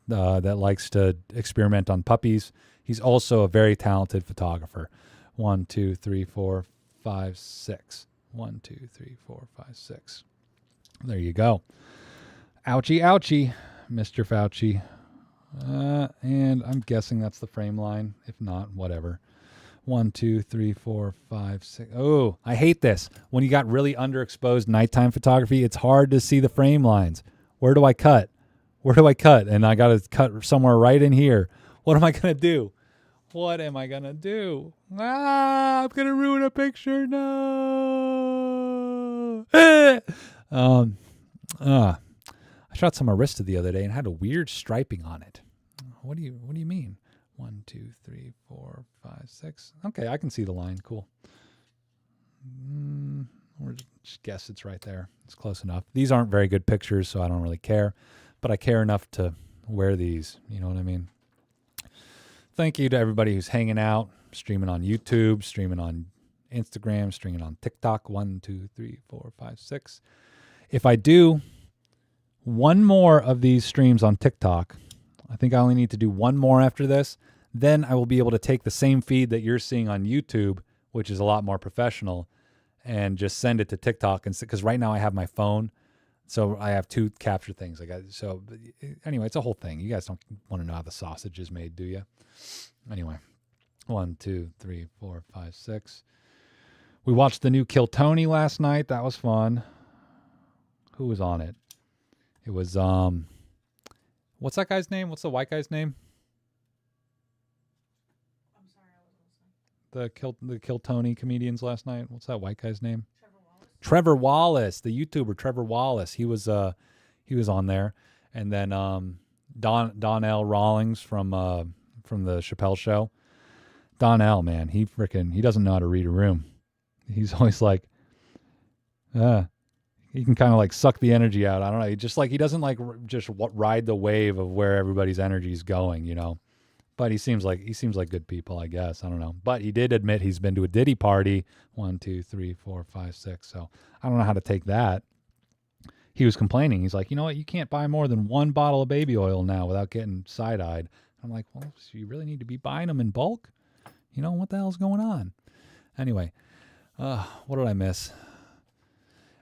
that likes to experiment on puppies. He's also a very talented photographer. 1, 2, 3, 4, 5, 6. 1, 2, 3, 4, 5, 6. There you go. Ouchie, ouchie, Mr. Fauci. And I'm guessing that's the frame line. If not, whatever. 1, 2, 3, 4, 5, 6. Oh, I hate this. When you got really underexposed nighttime photography, it's hard to see the frame lines. Where do I cut? And I got to cut somewhere right in here. What am I going to do? I'm going to ruin a picture. No. I shot some Arista the other day and had a weird striping on it. What do you mean? 1, 2, 3, 4, 5, 6. Okay, I can see the line. Cool. Or just guess it's right there. It's close enough. These aren't very good pictures, so I don't really care. But I care enough to wear these. You know what I mean? Thank you to everybody who's hanging out, streaming on YouTube, streaming on Instagram, streaming on TikTok. 1, 2, 3, 4, 5, 6. If I do one more of these streams on TikTok, I think I only need to do one more after this. Then I will be able to take the same feed that you're seeing on YouTube, which is a lot more professional, and just send it to TikTok. And because right now I have my phone So I have 2 capture things. Anyway, it's a whole thing. You guys don't want to know how the sausage is made, do you? Anyway, 1, 2, 3, 4, 5, 6. We watched the new Kill Tony last night. That was fun. Who was on it? It was what's that guy's name? What's the white guy's name? I'm sorry, I wasn't listening. The Kill Tony comedians last night. What's that white guy's name? Trevor Wallace. Trevor Wallace, the YouTuber Trevor Wallace. He was on there, and then Donnell Rawlings from the Chappelle Show. Donnell, man, he doesn't know how to read a room. He's always like, he can kind of like suck the energy out. I don't know. He doesn't like just ride the wave of where everybody's energy is going, you know. But he seems like good people, I guess. I don't know. But he did admit he's been to a Diddy party. 1, 2, 3, 4, 5, 6. So I don't know how to take that. He was complaining. He's like, you know what? You can't buy more than 1 bottle of baby oil now without getting side-eyed. I'm like, well, so you really need to be buying them in bulk? You know, what the hell's going on? Anyway, what did I miss?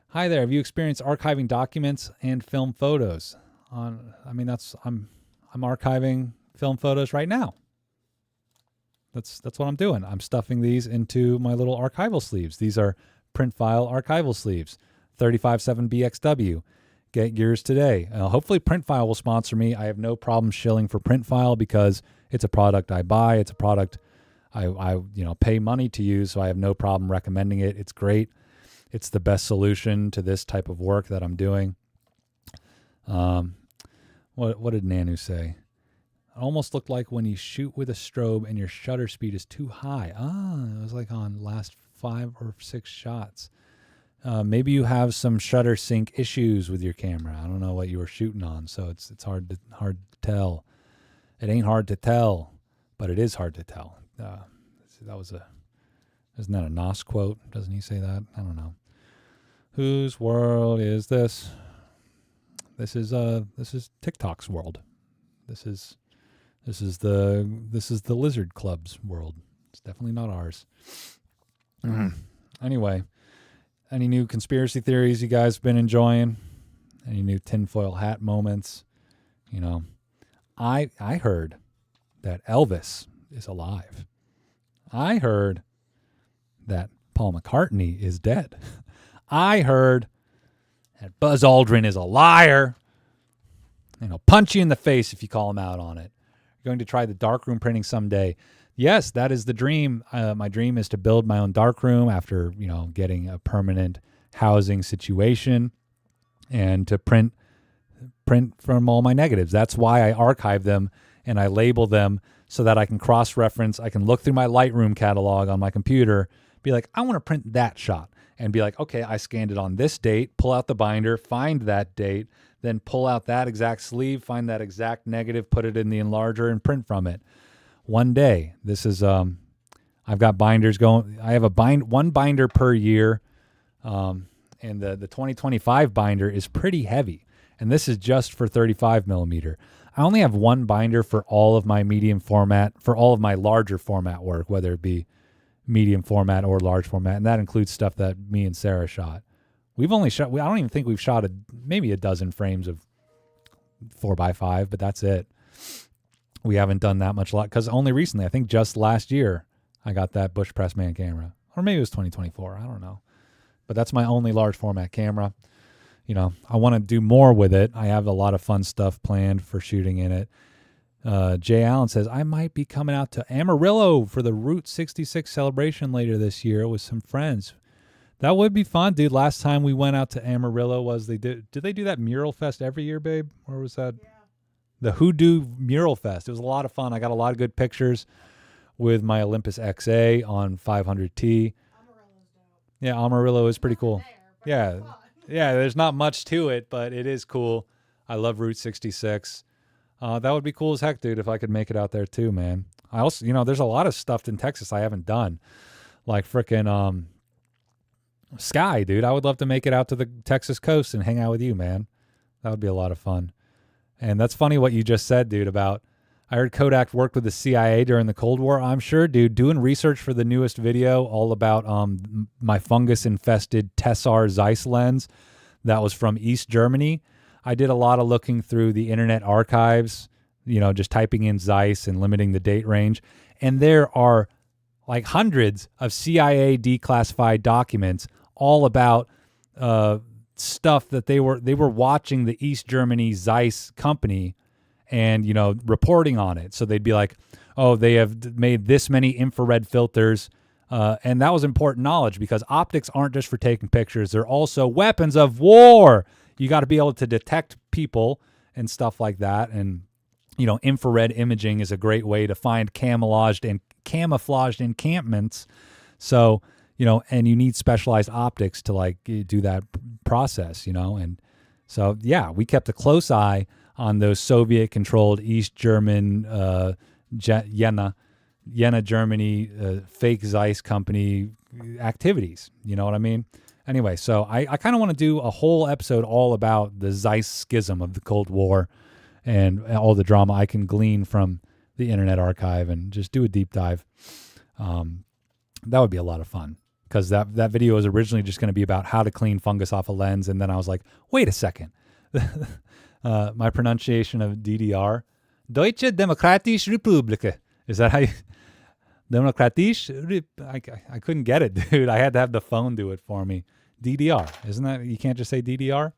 Hi there. Have you experienced archiving documents and film photos? I'm archiving film photos right now. That's what I'm doing. I'm stuffing these into my little archival sleeves. These are print file archival sleeves. 35.7 BXW. Get yours today. Hopefully print file will sponsor me. I have no problem shilling for print file because it's a product I buy. It's a product I pay money to use, so I have no problem recommending it. It's great. It's the best solution to this type of work that I'm doing. What did Nanu say? It almost looked like when you shoot with a strobe and your shutter speed is too high. It was like on last 5 or 6 shots. Maybe you have some shutter sync issues with your camera. I don't know what you were shooting on, so it's hard to tell. It ain't hard to tell, but it is hard to tell. Isn't that a Nos quote? Doesn't he say that? I don't know. Whose world is this? This is TikTok's world. This is the Lizard Club's world. It's definitely not ours. Anyway, any new conspiracy theories you guys been enjoying? Any new tinfoil hat moments? You know, I heard that Elvis is alive. I heard that Paul McCartney is dead. I heard that Buzz Aldrin is a liar. And he'll punch you in the face if you call him out on it. You're going to try the darkroom printing someday. Yes, that is the dream. My dream is to build my own darkroom after, getting a permanent housing situation and to print from all my negatives. That's why I archive them and I label them so that I can cross-reference. I can look through my Lightroom catalog on my computer, be like, I want to print that shot, and be like, okay, I scanned it on this date, pull out the binder, find that date, then pull out that exact sleeve, find that exact negative, put it in the enlarger, and print from it. One day, this is, I've got binders going. I have one binder per year, and the 2025 binder is pretty heavy, and this is just for 35 millimeter. I only have one binder for all of my medium format, for all of my larger format work, whether it be medium format or large format, and that includes stuff that me and Sarah shot. We've only shot, I don't even think we've shot maybe a dozen frames of 4x5, but that's it. We haven't done that much, because only recently, I think just last year, I got that Bush Pressman camera. Or maybe it was 2024, I don't know. But that's my only large format camera. I want to do more with it. I have a lot of fun stuff planned for shooting in it. Jay Allen says, I might be coming out to Amarillo for the Route 66 celebration later this year with some friends. That would be fun, dude. Last time we went out to Amarillo did they do that mural fest every year, babe? Or was that the Hoodoo Mural Fest? It was a lot of fun. I got a lot of good pictures with my Olympus XA on 500T. Amarillo's dope. Yeah, Amarillo is pretty cool. There, Yeah. Yeah, there's not much to it, but it is cool. I love Route 66. That would be cool as heck, dude, if I could make it out there too, man. I also, there's a lot of stuff in Texas I haven't done. Like frickin' Sky, dude. I would love to make it out to the Texas coast and hang out with you, man. That would be a lot of fun. And that's funny what you just said, dude, about I heard Kodak worked with the CIA during the Cold War. I'm sure, dude, doing research for the newest video all about my fungus-infested Tessar Zeiss lens. that was from East Germany. I did a lot of looking through the Internet Archives, just typing in Zeiss and limiting the date range. And there are like hundreds of CIA declassified documents all about stuff that they were watching the East Germany Zeiss company and, reporting on it. So they'd be like, oh, they have made this many infrared filters. And that was important knowledge because optics aren't just for taking pictures. They're also weapons of war. You got to be able to detect people and stuff like that. And, infrared imaging is a great way to find camouflaged encampments. So, and you need specialized optics to like do that process, and so, yeah, we kept a close eye on those Soviet controlled East German, Jena, Germany, fake Zeiss company activities. You know what I mean? Anyway, so I kind of want to do a whole episode all about the Zeiss schism of the Cold War and all the drama I can glean from the Internet Archive and just do a deep dive. That would be a lot of fun because that video was originally just going to be about how to clean fungus off a lens. And then I was like, wait a second. My pronunciation of DDR, Deutsche Demokratische Republik. Is that how you... Demokratisch? I couldn't get it, dude. I had to have the phone do it for me. DDR. Isn't that... You can't just say DDR?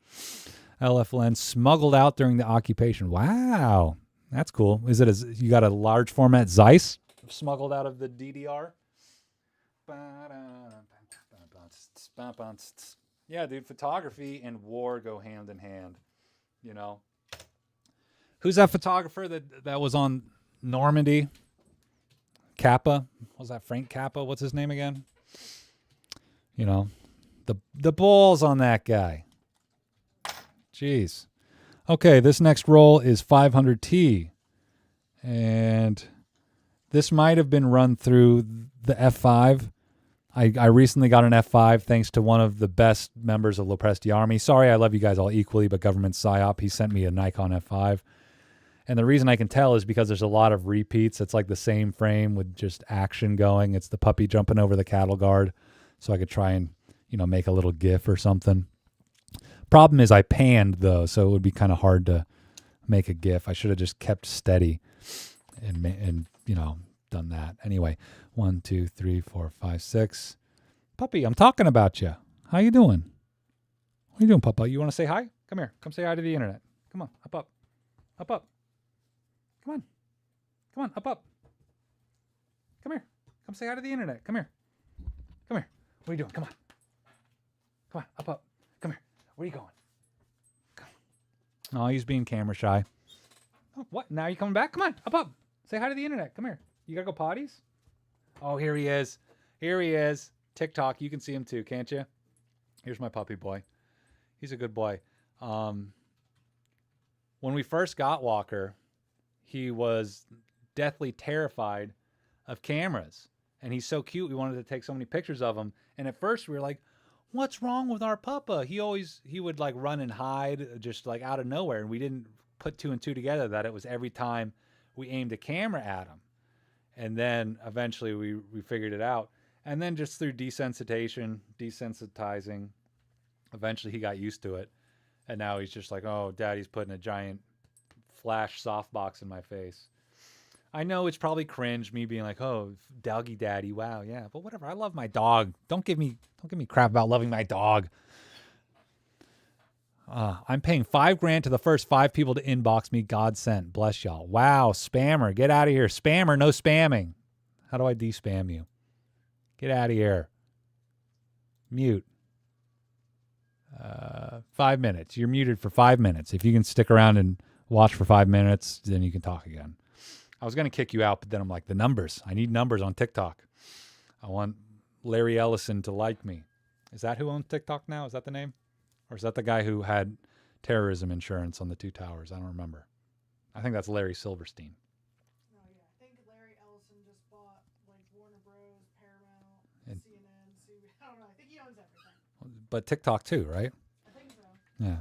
LF lens smuggled out during the occupation. Wow. That's cool. Is it you got a large format Zeiss smuggled out of the DDR? Yeah, dude, photography and war go hand in hand, Who's that photographer that was on Normandy? Kappa? Was that Frank Kappa? What's his name again? The balls on that guy. Jeez. Okay, this next roll is 500T. And this might have been run through the F5. I recently got an F5 thanks to one of the best members of Lopresti Army. Sorry, I love you guys all equally, but government PSYOP, he sent me a Nikon F5. And the reason I can tell is because there's a lot of repeats. It's like the same frame with just action going. It's the puppy jumping over the cattle guard. So I could try and, make a little GIF or something. Problem is I panned, though, so it would be kind of hard to make a GIF. I should have just kept steady and done that. Anyway, 1, 2, 3, 4, 5, 6. Puppy, I'm talking about you. How you doing? What are you doing, Papa? You want to say hi? Come here. Come say hi to the internet. Come on, up. Up. Come on. Come on, up. Come here. Come say hi to the internet. Come here. Come here. What are you doing? Come on. Come on, up. Come here. Where are you going? Come on. Oh, he's being camera shy. Oh, what? Now you coming back? Come on, up. Say hi to the internet. Come here. You gotta go potties? Oh, here he is. Here he is. TikTok. You can see him too, can't you? Here's my puppy boy. He's a good boy. When we first got Walker, he was deathly terrified of cameras. And he's so cute. We wanted to take so many pictures of him. And at first we were like, what's wrong with our puppa? He would like run and hide just like out of nowhere. And we didn't put 2 and 2 together that it was every time we aimed a camera at him. And then eventually we figured it out. And then just through desensitizing, eventually he got used to it. And now he's just like, oh, Daddy's putting a giant flash softbox in my face. I know it's probably cringe, me being like, oh, doggy daddy, wow, yeah. But whatever, I love my dog. Don't give me crap about loving my dog. I'm paying $5,000 to the first 5 people to inbox me. God sent. Bless y'all. Wow, spammer. Get out of here. Spammer, no spamming. How do I de-spam you? Get out of here. Mute. 5 minutes. You're muted for 5 minutes. If you can stick around and watch for 5 minutes, then you can talk again. I was going to kick you out, but then I'm like, the numbers. I need numbers on TikTok. I want Larry Ellison to like me. Is that who owns TikTok now? Is that the name? Or is that the guy who had terrorism insurance on the 2 towers? I don't remember. I think that's Larry Silverstein. Oh, yeah. I think Larry Ellison just bought like Warner Bros., Paramount, And- CNN, CBS. I don't know. I think he owns everything. But TikTok too, right? I think so. Yeah.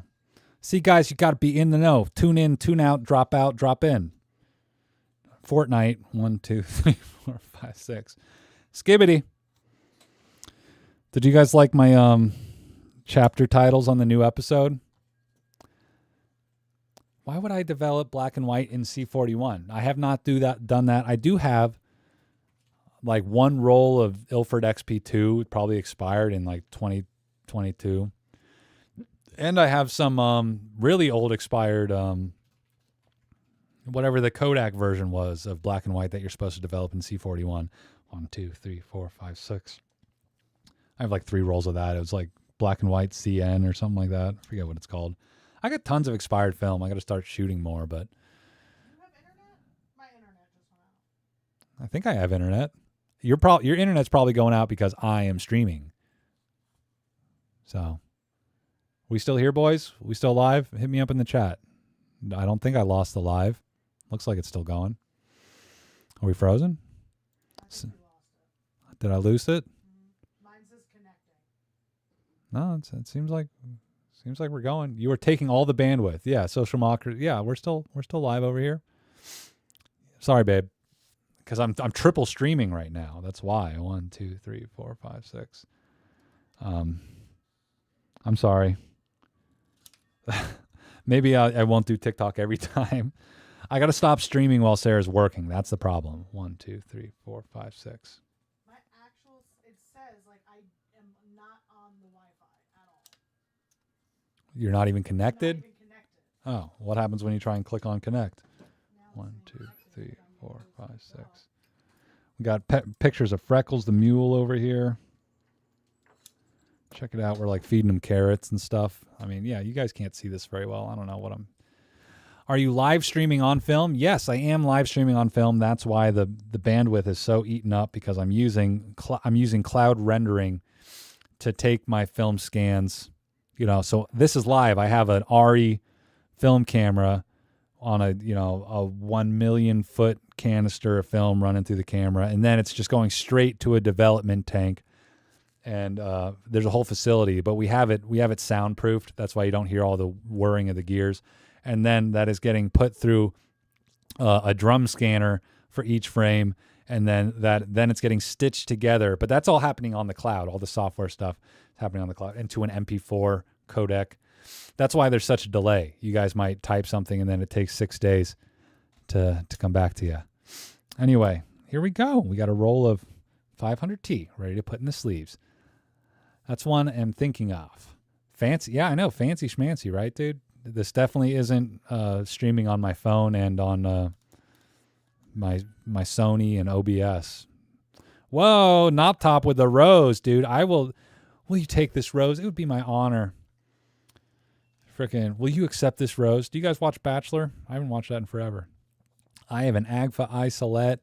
See, guys, you got to be in the know. Tune in, tune out, drop in. Fortnite. 1, 2, 3, 4, 5, 6. Skibbity. Did you guys like my chapter titles on the new episode. Why would I develop black and white in C41? I have not done that. I do have like one roll of Ilford XP2, probably expired in like 2022. And I have some really old expired, whatever the Kodak version was of black and white that you're supposed to develop in C41. 1, 2, 3, 4, 5, 6. I have like 3 rolls of that. It was like black and white CN or something like that. I forget what it's called. I got tons of expired film. I got to start shooting more, but Do you have internet? My internet just went out. I think I have internet. Your internet's probably going out because I am streaming. So, we still here, boys? We still live? Hit me up in the chat. I don't think I lost the live. Looks like it's still going. Are we frozen? I think we lost it. Did I lose it? Mine says connecting. No, it seems like we're going. You were taking all the bandwidth. Yeah, social mocker. Yeah, we're still live over here. Sorry, babe, because I'm triple streaming right now. That's why. 1, 2, 3, 4, 5, 6. I'm sorry. Maybe I won't do TikTok every time. I got to stop streaming while Sarah's working. That's the problem. 1, 2, 3, 4, 5, 6. My actual, it says like I am not on the Wi-Fi at all. You're not even connected? Not even connected. Oh, what happens when you try and click on connect? Now 1, it's 2, saying 3, activate on 4, Windows 5, as 6. well. We got pictures of Freckles the mule over here. Check it out. We're like feeding him carrots and stuff. I mean, yeah, you guys can't see this very well. I don't know what I'm... Are you live streaming on film? Yes, I am live streaming on film. That's why the bandwidth is so eaten up, because I'm using cloud rendering to take my film scans. You know, so this is live. I have an RE film camera on a 1 million foot canister of film running through the camera, and then it's just going straight to a development tank. And there's a whole facility, but we have it soundproofed. That's why you don't hear all the whirring of the gears. And then that is getting put through a drum scanner for each frame, and then it's getting stitched together. But that's all happening on the cloud. All the software stuff is happening on the cloud into an MP4 codec. That's why there's such a delay. You guys might type something and then it takes 6 days to come back to you. Anyway, here we go. We got a roll of 500T ready to put in the sleeves. That's one I'm thinking of. Fancy, yeah, I know, fancy schmancy, right, dude? This definitely isn't streaming on my phone and on my Sony and OBS. Whoa, Knob Top with the rose, dude. Will you take this rose? It would be my honor. Frickin', will you accept this rose? Do you guys watch Bachelor? I haven't watched that in forever. I have an Agfa Isolette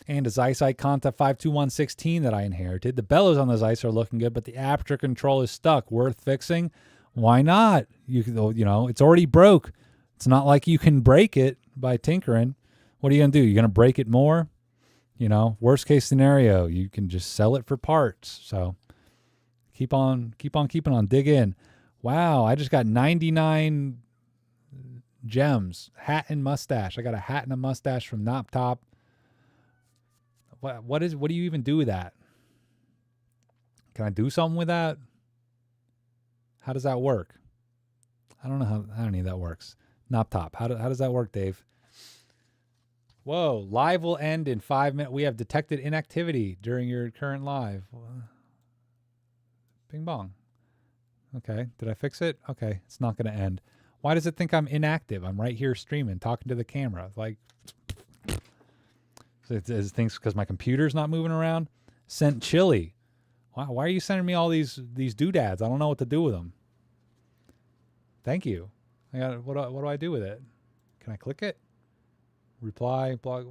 and a Zeiss Iconta 52116 that I inherited. The bellows on the Zeiss are looking good, but the aperture control is stuck. Worth fixing? Why not? It's already broke. It's not like you can break it by tinkering. What are you going to do? You're going to break it more? Worst case scenario, you can just sell it for parts. So keep on keeping on. Dig in. Wow, I just got 99 gems. Hat and mustache. I got a hat and a mustache from Knob Top. What do you even do with that? Can I do something with that? How does that work? I don't know how any of that works. Knob Top. How does that work, Dave? Whoa, live will end in 5 minutes. We have detected inactivity during your current live. Bing bong. Okay, did I fix it? Okay, it's not going to end. Why does it think I'm inactive? I'm right here streaming, talking to the camera. Like, it thinks because my computer's not moving around. Sent chili. Why are you sending me all these doodads? I don't know what to do with them. Thank you. What do I do with it? Can I click it? Reply, blog,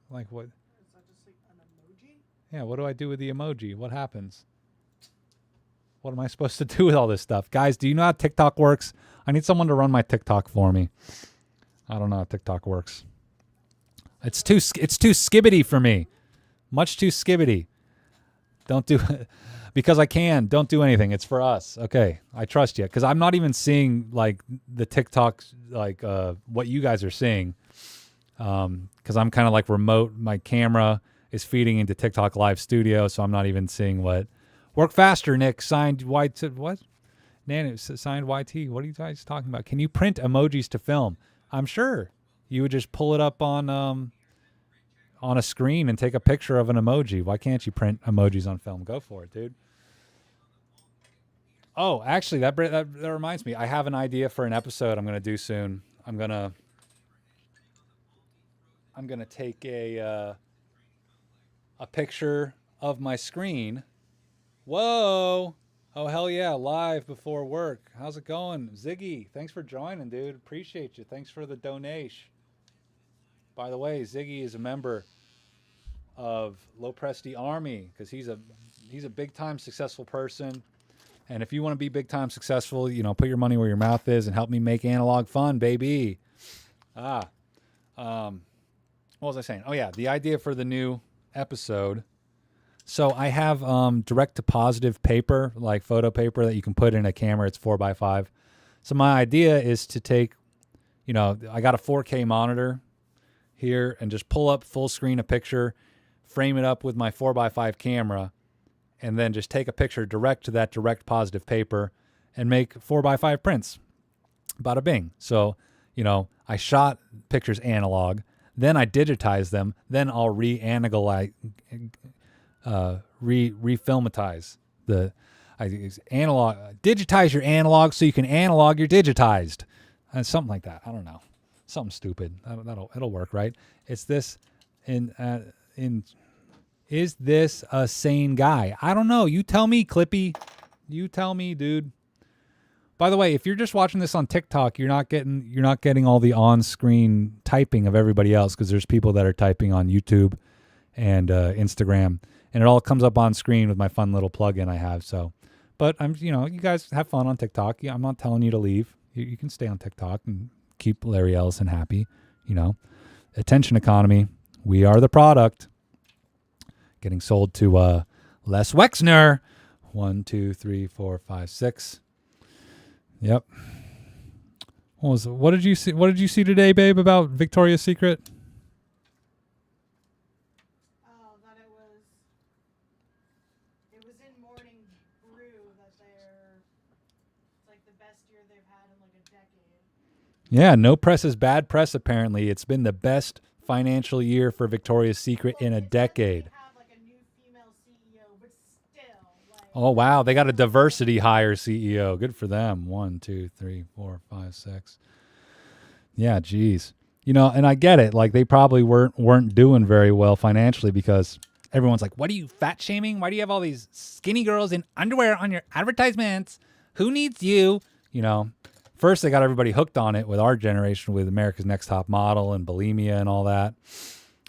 like what? Is that just like an emoji? Yeah, what do I do with the emoji? What happens? What am I supposed to do with all this stuff? Guys, do you know how TikTok works? I need someone to run my TikTok for me. I don't know how TikTok works. It's too skibbity for me. Much too skibbity. Don't do it. Because I can. Don't do anything. It's for us. Okay. I trust you. Because I'm not even seeing like the TikToks, like what you guys are seeing. Because I'm kind of like remote. My camera is feeding into TikTok Live Studio, so I'm not even seeing what. Work faster, Nick. Signed white. What? signed YT. What are you guys talking about? Can you print emojis to film? I'm sure. You would just pull it up on a screen and take a picture of an emoji. Why can't you print emojis on film? Go for it, dude. Oh, actually, that reminds me. I have an idea for an episode I'm going to do soon. I'm gonna take a picture of my screen. Whoa! Oh, hell yeah, live before work. How's it going? Ziggy, thanks for joining, dude. Appreciate you. Thanks for the donation. By the way, Ziggy is a member of Low Presti Army because he's a big-time successful person. And if you want to be big-time successful, you know, put your money where your mouth is and help me make analog fun, baby. What was I saying? Oh, yeah, the idea for the new episode. So I have direct-to-positive paper, like photo paper that you can put in a camera. It's 4x5. So my idea is to take, you know, I got a 4K monitor here and just pull up full screen a picture, frame it up with my 4x5 camera, and then just take a picture direct to that direct positive paper and make 4x5 prints. Bada bing. So, you know, I shot pictures analog, then I digitize them, then I'll refilmatize analog. Digitize your analog so you can analog your digitized. Something like that. I don't know. Something stupid. It'll work, right? It's this Is this a sane guy? I don't know. You tell me, Clippy. You tell me, dude. By the way, if you're just watching this on TikTok, you're not getting all the on-screen typing of everybody else because there's people that are typing on YouTube and Instagram, and it all comes up on screen with my fun little plug-in I have. So, but you guys have fun on TikTok. Yeah, I'm not telling you to leave. You can stay on TikTok and keep Larry Ellison happy. You know, attention economy. We are the product. Getting sold to Les Wexner. 1, 2, 3, 4, 5, 6. Yep. What did you see? What did you see today, babe, about Victoria's Secret? Oh, that it was in Morning Brew that it's like the best year they've had in like a decade. Yeah, no press is bad press. Apparently, it's been the best financial year for Victoria's Secret in a decade. Oh, wow. They got a diversity hire CEO. Good for them. 1, 2, 3, 4, 5, 6. Yeah, geez. You know, and I get it. Like, they probably weren't doing very well financially because everyone's like, what are you, fat shaming? Why do you have all these skinny girls in underwear on your advertisements? Who needs you? You know, first they got everybody hooked on it with our generation with America's Next Top Model and bulimia and all that.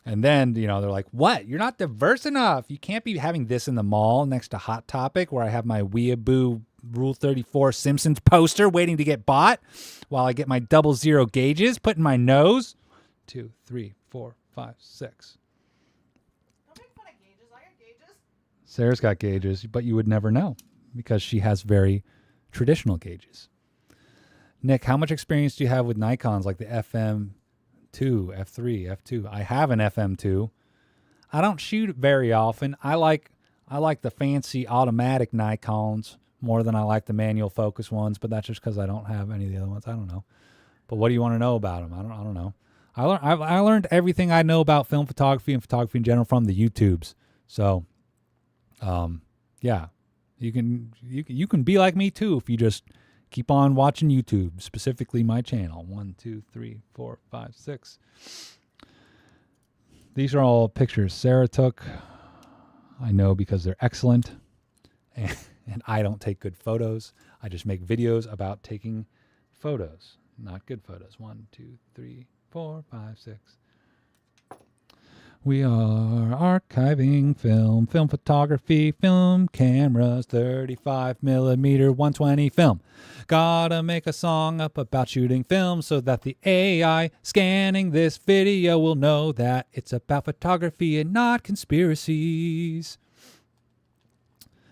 And then, you know, they're like, what? You're not diverse enough. You can't be having this in the mall next to Hot Topic where I have my Weeaboo Rule 34 Simpsons poster waiting to get bought while I get my 00 gauges put in my nose. 2, 3, 4, 5, 6. Don't make fun of gauges. I got gauges. Sarah's got gauges, but you would never know because she has very traditional gauges. Nick, how much experience do you have with Nikons like the FM2, F3, F2? I have an FM2. I don't shoot very often. I like the fancy automatic Nikons more than I like the manual focus ones, but that's just because I don't have any of the other ones. I don't know. But what do you want to know about them? I don't know. I learned everything I know about film photography and photography in general from the YouTubes. So, yeah, you can be like me too if you just keep on watching YouTube, specifically my channel. 1, 2, 3, 4, 5, 6. These are all pictures Sarah took. I know because they're excellent. And I don't take good photos. I just make videos about taking photos, not good photos. 1, 2, 3, 4, 5, 6. We are archiving film photography, film cameras, 35 millimeter, 120 film. Gotta make a song up about shooting film so that the AI scanning this video will know that it's about photography and not conspiracies.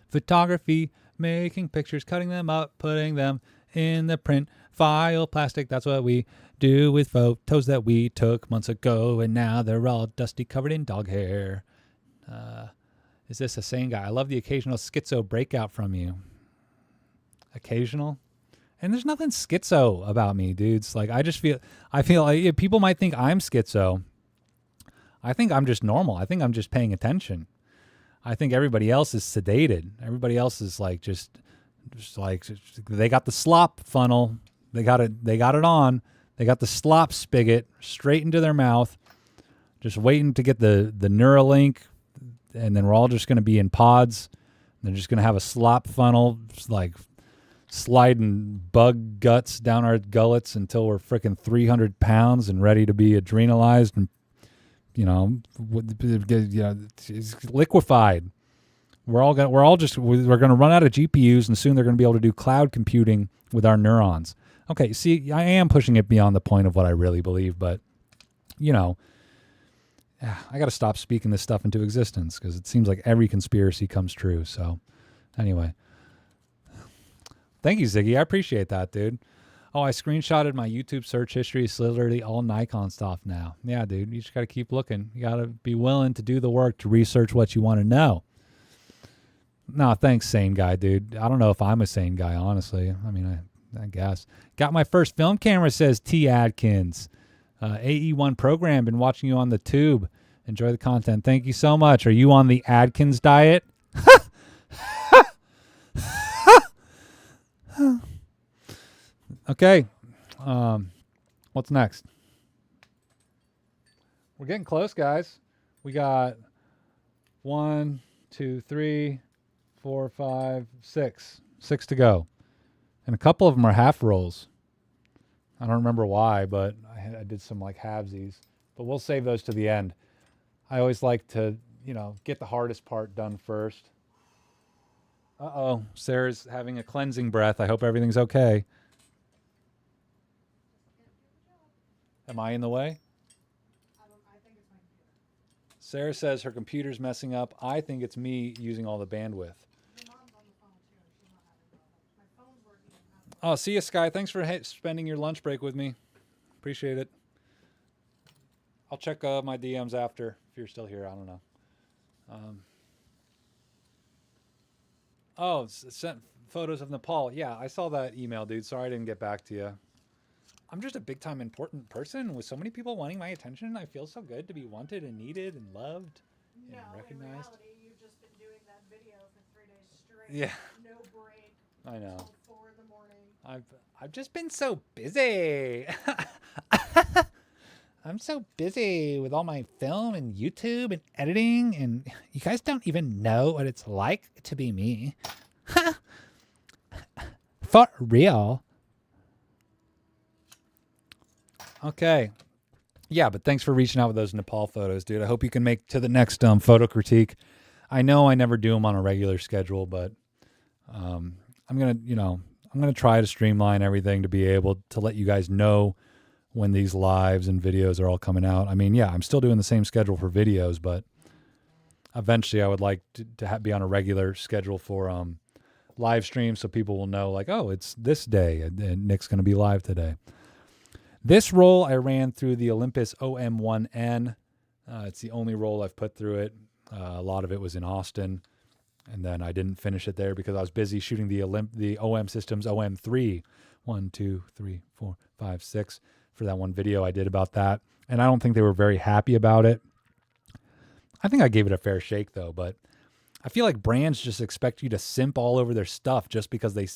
Photography, making pictures, cutting them up, putting them in the print file plastic. That's what we do with photos that we took months ago, and now they're all dusty, covered in dog hair. Is this a sane guy? I love the occasional schizo breakout from you. occasional. And there's nothing schizo about me, dudes. Like I feel like people might think I'm schizo. I think I'm just normal. I think I'm just paying attention. I think everybody else is sedated. Everybody else is like just like they got the slop funnel. They got it on. They got the slop spigot straight into their mouth, just waiting to get the Neuralink, and then we're all just going to be in pods. They're just going to have a slop funnel, just like sliding bug guts down our gullets until we're freaking 300 pounds and ready to be adrenalized and, it's liquefied. We're going to run out of GPUs, and soon they're going to be able to do cloud computing with our neurons. Okay, see, I am pushing it beyond the point of what I really believe, but, I got to stop speaking this stuff into existence because it seems like every conspiracy comes true. So, anyway. Thank you, Ziggy. I appreciate that, dude. Oh, I screenshotted my YouTube search history. It's literally all Nikon stuff now. Yeah, dude, you just got to keep looking. You got to be willing to do the work to research what you want to know. No, thanks, sane guy, dude. I don't know if I'm a sane guy, honestly. I mean, I guess. Got my first film camera, says T. Adkins. AE1 program. Been watching you on the tube. Enjoy the content. Thank you so much. Are you on the Adkins diet? Okay. What's next? We're getting close, guys. We got 1, 2, 3, 4, 5, 6. 6 to go. And a couple of them are half rolls. I don't remember why, but I did some like halvesies. But we'll save those to the end. I always like to, get the hardest part done first. Uh-oh. Sarah's having a cleansing breath. I hope everything's okay. Am I in the way? I think it's my computer. Sarah says her computer's messing up. I think it's me using all the bandwidth. Your mom's on the phone too. She's not having a my phone's working. Oh, see you, Sky. Thanks for spending your lunch break with me. Appreciate it. I'll check my DMs after if you're still here. I don't know. Sent photos of Nepal. Yeah, I saw that email, dude. Sorry I didn't get back to you. I'm just a big time important person with so many people wanting my attention. I feel so good to be wanted and needed and loved and recognized. In reality, you've just been doing that video for 3 days straight. Yeah. No break. I know. Until 4 in the morning. I've just been so busy. I'm so busy with all my film and YouTube and editing, and you guys don't even know what it's like to be me. For real. Okay. Yeah, but thanks for reaching out with those Nepal photos, dude. I hope you can make to the next photo critique. I know I never do them on a regular schedule, but I'm gonna try to streamline everything to be able to let you guys know when these lives and videos are all coming out. I mean, yeah, I'm still doing the same schedule for videos, but eventually I would like to be on a regular schedule for live streams so people will know, like, oh, it's this day and Nick's going to be live today. This roll I ran through the Olympus OM1N. It's the only roll I've put through it. A lot of it was in Austin, and then I didn't finish it there because I was busy shooting the OM Systems OM3. 1, 2, 3, 4, 5, 6 for that one video I did about that. And I don't think they were very happy about it. I think I gave it a fair shake, though, but I feel like brands just expect you to simp all over their stuff just because they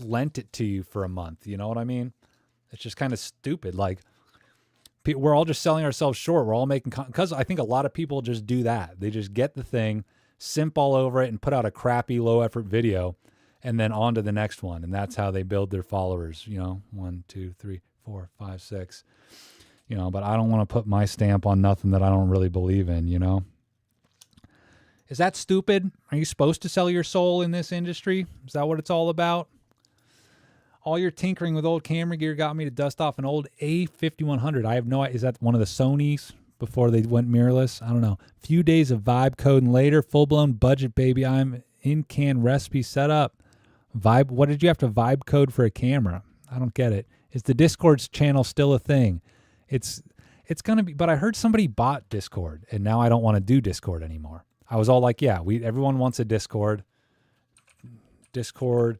lent it to you for a month. You know what I mean? It's just kind of stupid. Like, we're all just selling ourselves short. We're all making, because I think a lot of people just do that. They just get the thing, simp all over it, and put out a crappy, low-effort video, and then on to the next one. And that's how they build their followers, 1, 2, 3, 4, 5, 6. But I don't want to put my stamp on nothing that I don't really believe in, Is that stupid? Are you supposed to sell your soul in this industry? Is that what it's all about? All your tinkering with old camera gear got me to dust off an old A5100. I have no idea. Is that one of the Sonys before they went mirrorless? I don't know. Few days of vibe code and later, full-blown budget, baby. I'm in-can recipe set up. Vibe. What did you have to vibe code for a camera? I don't get it. Is the Discord channel still a thing? It's going to be, but I heard somebody bought Discord, and now I don't want to do Discord anymore. I was all like, yeah, everyone wants a Discord. Discord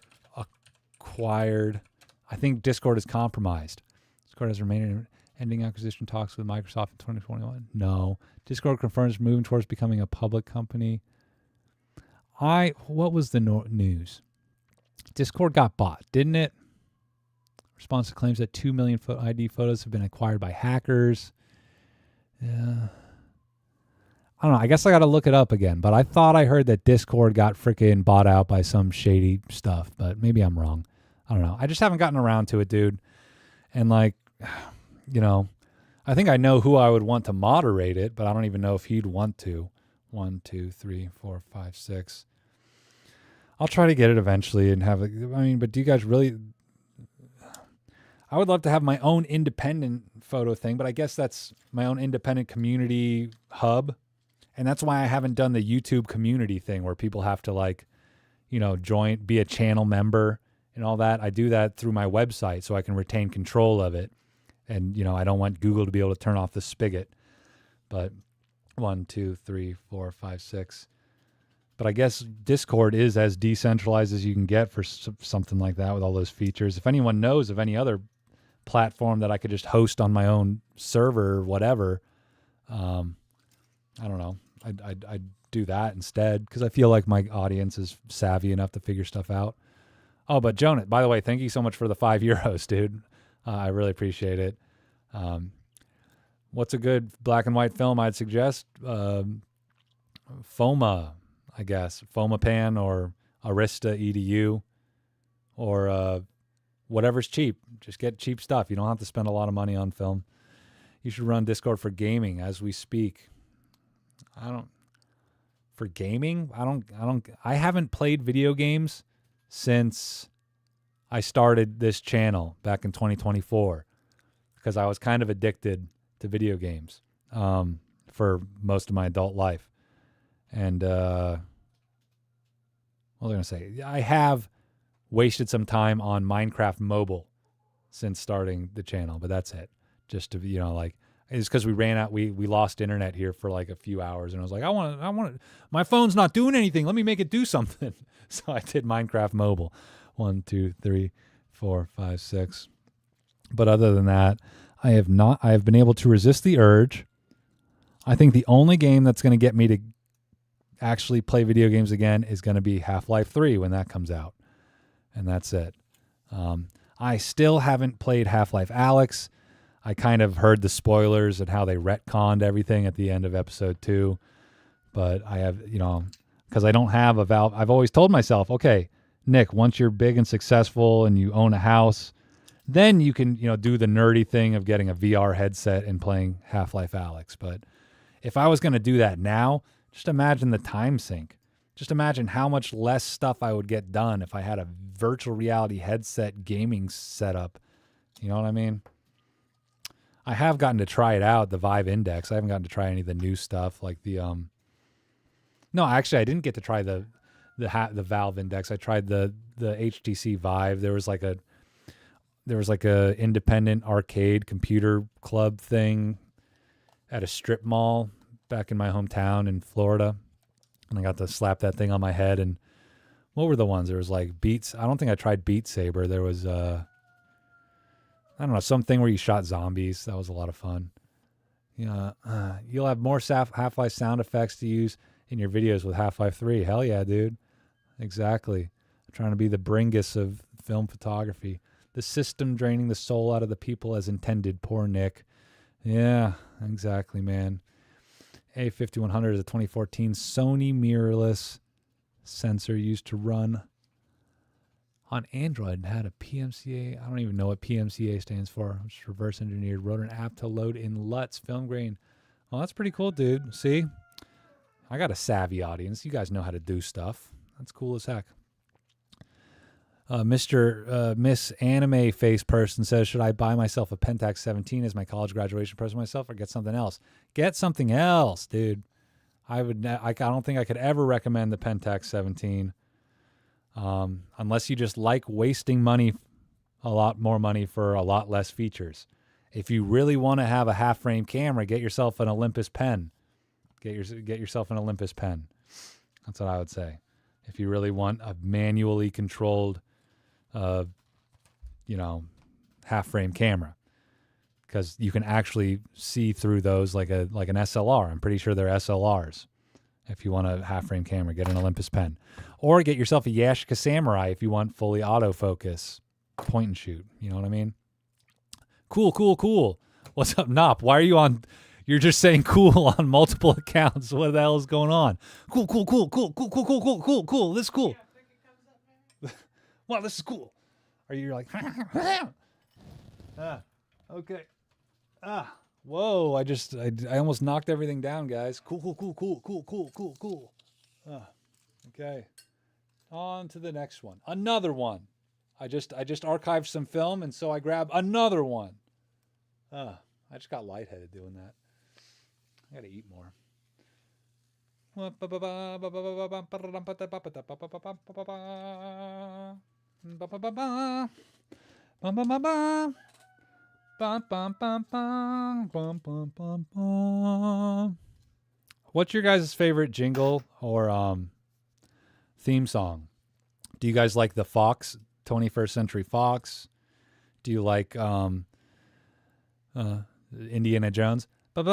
acquired. I think Discord is compromised. Discord has remained ending acquisition talks with Microsoft in 2021. No. Discord confirms moving towards becoming a public company. What was the news? Discord got bought, didn't it? Response to claims that 2 million ID photos have been acquired by hackers. Yeah. I don't know. I guess I got to look it up again. But I thought I heard that Discord got freaking bought out by some shady stuff. But maybe I'm wrong. I don't know. I just haven't gotten around to it, dude. And like, you know, I think I know who I would want to moderate it, but I don't even know if he'd want to. 1, 2, 3, 4, 5, 6. I'll try to get it eventually and have it. I mean, but do you guys really? I would love to have my own independent photo thing, but I guess that's my own independent community hub. And that's why I haven't done the YouTube community thing where people have to like, you know, join, be a channel member and all that. I do that through my website so I can retain control of it. And, you know, I don't want Google to be able to turn off the spigot. But 1, 2, 3, 4, 5, 6. But I guess Discord is as decentralized as you can get for something like that with all those features. If anyone knows of any other platform that I could just host on my own server or whatever, I don't know. I'd do that instead because I feel like my audience is savvy enough to figure stuff out. Oh, but Jonah, by the way, thank you so much for the €5, dude. I really appreciate it. What's a good black and white film I'd suggest? Forma, I guess. Forma Pan or Arista EDU or whatever's cheap. Just get cheap stuff. You don't have to spend a lot of money on film. You should run Discord for gaming as we speak. For gaming, I haven't played video games since I started this channel back in 2024 because I was kind of addicted to video games for most of my adult life. And what was I going to say? I have wasted some time on Minecraft Mobile since starting the channel, but that's it. Just to, you know, like, it's because we ran out, we lost internet here for like a few hours, and I was like, I want my phone's not doing anything. Let me make it do something. So I did Minecraft Mobile. 1, 2, 3, 4, 5, 6. But other than that, I have been able to resist the urge. I think the only game that's going to get me to actually play video games again is going to be Half-Life 3 when that comes out. And that's it. I still haven't played Half-Life Alyx. I kind of heard the spoilers and how they retconned everything at the end of episode 2. But I have, you know, because I don't have a Valve. I've always told myself, okay, Nick, once you're big and successful and you own a house, then you can, you know, do the nerdy thing of getting a VR headset and playing Half-Life Alyx. But if I was going to do that now, just imagine the time sink. Just imagine how much less stuff I would get done if I had a virtual reality headset gaming setup. You know what I mean? I have gotten to try it out, the Vive Index. I haven't gotten to try any of the new stuff like the No, actually I didn't get to try the Valve Index. I tried the HTC Vive. There was like a independent arcade computer club thing at a strip mall back in my hometown in Florida. And I got to slap that thing on my head. And what were the ones? There was like Beats. I don't think I tried Beat Saber. There was I don't know, something where you shot zombies. That was a lot of fun. Yeah, you'll have more Half-Life sound effects to use in your videos with Half-Life 3. Hell yeah, dude. Exactly. I'm trying to be the Bringus of film photography. The system draining the soul out of the people as intended. Poor Nick. Yeah, exactly, man. A5100 is a 2014 Sony mirrorless sensor used to run on Android and had a PMCA. I don't even know what PMCA stands for. I'm just reverse engineered. Wrote an app to load in LUTs film grain. Oh, that's pretty cool, dude. See? I got a savvy audience. You guys know how to do stuff. That's cool as heck. Miss Anime Face Person says, should I buy myself a Pentax 17 as my college graduation present myself or get something else? Get something else, dude. I don't think I could ever recommend the Pentax 17 unless you just like wasting money, a lot more money for a lot less features. If you really want to have a half-frame camera, get yourself an Olympus pen. Get yourself an Olympus pen. That's what I would say. If you really want a manually controlled half frame camera, because you can actually see through those like an SLR. I'm pretty sure they're SLRs. If you want a half frame camera, get an Olympus pen, or get yourself a Yashica Samurai if you want fully autofocus, point and shoot. You know what I mean? Cool. What's up, Nop? Why are you on? You're just saying cool on multiple accounts. What the hell is going on? Cool. This is cool. Yeah, think it comes up maybe? Wow, this is cool. Are you like? Okay. Whoa! I almost knocked everything down, guys. Cool. Okay. On to the next one. Another one. I just archived some film, and so I grabbed another one. I just got lightheaded doing that. I gotta eat more. What's your guys' favorite jingle or theme song? Do you guys like the Fox, 21st Century Fox? Do you like Indiana Jones? Is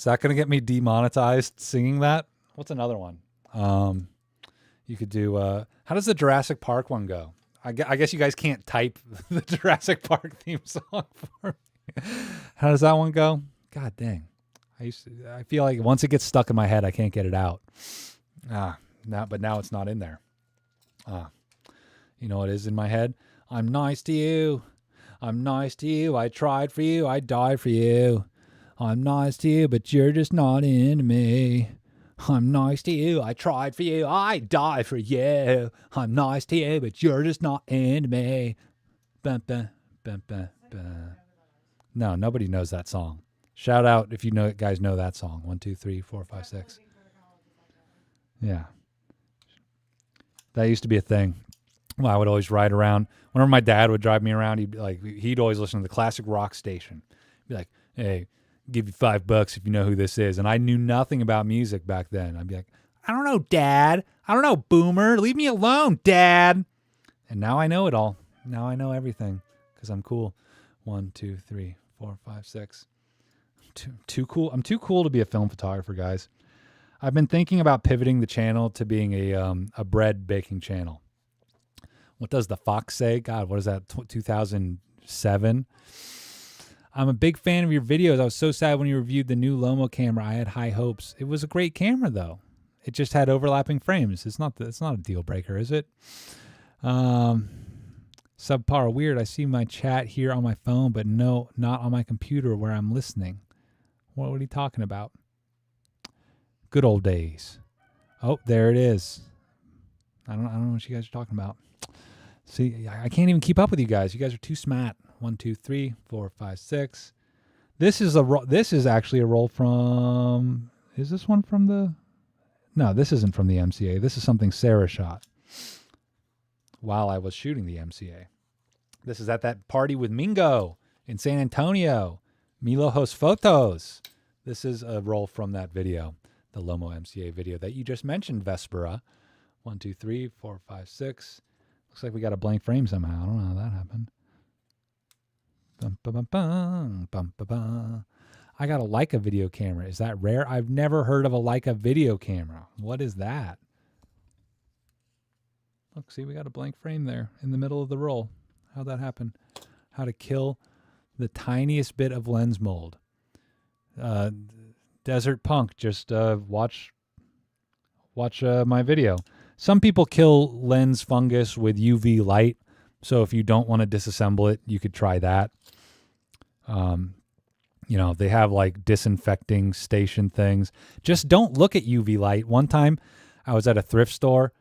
that going to get me demonetized singing that? What's another one? You could do, how does the Jurassic Park one go? I guess you guys can't type the Jurassic Park theme song for me. How does that one go? God dang. I feel like once it gets stuck in my head, I can't get it out. But now it's not in there. You know what is in my head? I'm nice to you. I'm nice to you. I tried for you. I died for you. I'm nice to you, but you're just not into me. I'm nice to you. I tried for you. I died for you. I'm nice to you, but you're just not into me. Bum, bum, bum, bum, bum. No, nobody knows that song. Shout out if you guys know that song. 1, 2, 3, 4, 5, 6. Yeah. That used to be a thing. Well, I would always ride around. Whenever my dad would drive me around, he'd always listen to the classic rock station. He'd be like, hey, give you $5 if you know who this is. And I knew nothing about music back then. I'd be like, I don't know, Dad. I don't know, Boomer. Leave me alone, Dad. And now I know it all. Now I know everything because I'm cool. 1, 2, 3, 4, 5, 6. Too cool. I'm too cool to be a film photographer, guys. I've been thinking about pivoting the channel to being a bread baking channel. What does the Fox say? God, what is that? 2007. I'm a big fan of your videos. I was so sad when you reviewed the new Lomo camera. I had high hopes. It was a great camera, though. It just had overlapping frames. It's not a deal breaker, is it? Subpar weird. I see my chat here on my phone, but no, not on my computer where I'm listening. What are you talking about? Good old days. Oh, there it is. I don't know what you guys are talking about. See, I can't even keep up with you guys. You guys are too smart. 1, 2, 3, 4, 5, 6. This is actually a roll from. Is this one from the? No, this isn't from the MCA. This is something Sarah shot while I was shooting the MCA. This is at that party with Mingo in San Antonio. Milojos Photos. This is a roll from that video, the Lomo MCA video that you just mentioned, Vespera. 1, 2, 3, 4, 5, 6. Looks like we got a blank frame somehow. I don't know how that happened. Bum, bum, bum, bum, bum, bum, bum. I got a Leica video camera. Is that rare? I've never heard of a Leica video camera. What is that? Look, see, we got a blank frame there in the middle of the roll. How'd that happen? How to kill the tiniest bit of lens mold. Desert Punk, just watch my video. Some people kill lens fungus with UV light. So if you don't want to disassemble it, you could try that. They have like disinfecting station things. Just don't look at UV light. One time I was at a thrift store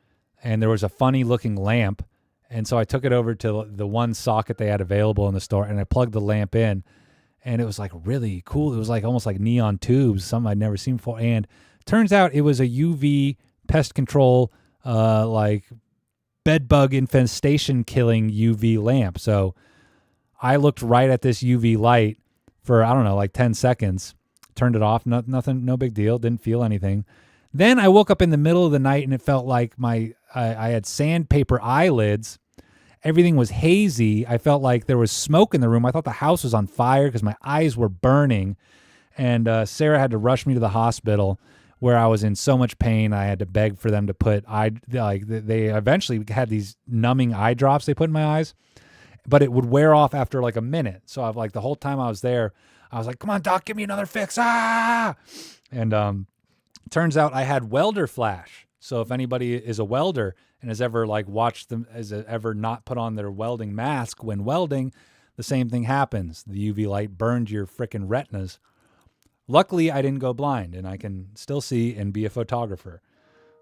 and there was a funny looking lamp. And so I took it over to the one socket they had available in the store and I plugged the lamp in and it was like really cool. It was like almost like neon tubes, something I'd never seen before. And it turns out it was a UV pest control, like bed bug infestation killing UV lamp. So I looked right at this UV light for, I don't know, like 10 seconds. Turned it off. Nothing, no big deal. Didn't feel anything. Then I woke up in the middle of the night and it felt like I had sandpaper eyelids. Everything was hazy. I felt like there was smoke in the room. I thought the house was on fire because my eyes were burning. And Sarah had to rush me to the hospital where I was in so much pain. I had to beg for them to put they eventually had these numbing eye drops they put in my eyes, but it would wear off after like a minute. So I've like the whole time I was there, I was like, come on, doc, give me another fix. Ah! And turns out I had welder flash. So if anybody is a welder and has ever like watched them, has ever not put on their welding mask when welding, the same thing happens. The UV light burned your frickin' retinas. Luckily, I didn't go blind, and I can still see and be a photographer.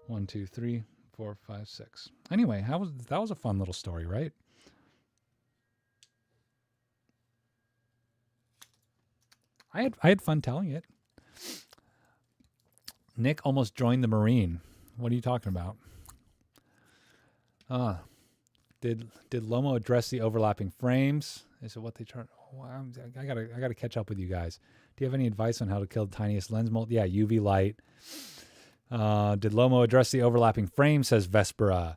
1, 2, 3, 4, 5, 6. Anyway, that was a fun little story, right? I had fun telling it. Nick almost joined the Marine. What are you talking about? Did Lomo address the overlapping frames? Is it what they try? Oh, I gotta catch up with you guys. Do you have any advice on how to kill the tiniest lens mold? Yeah, UV light. Did Lomo address the overlapping frame? Says Vespera.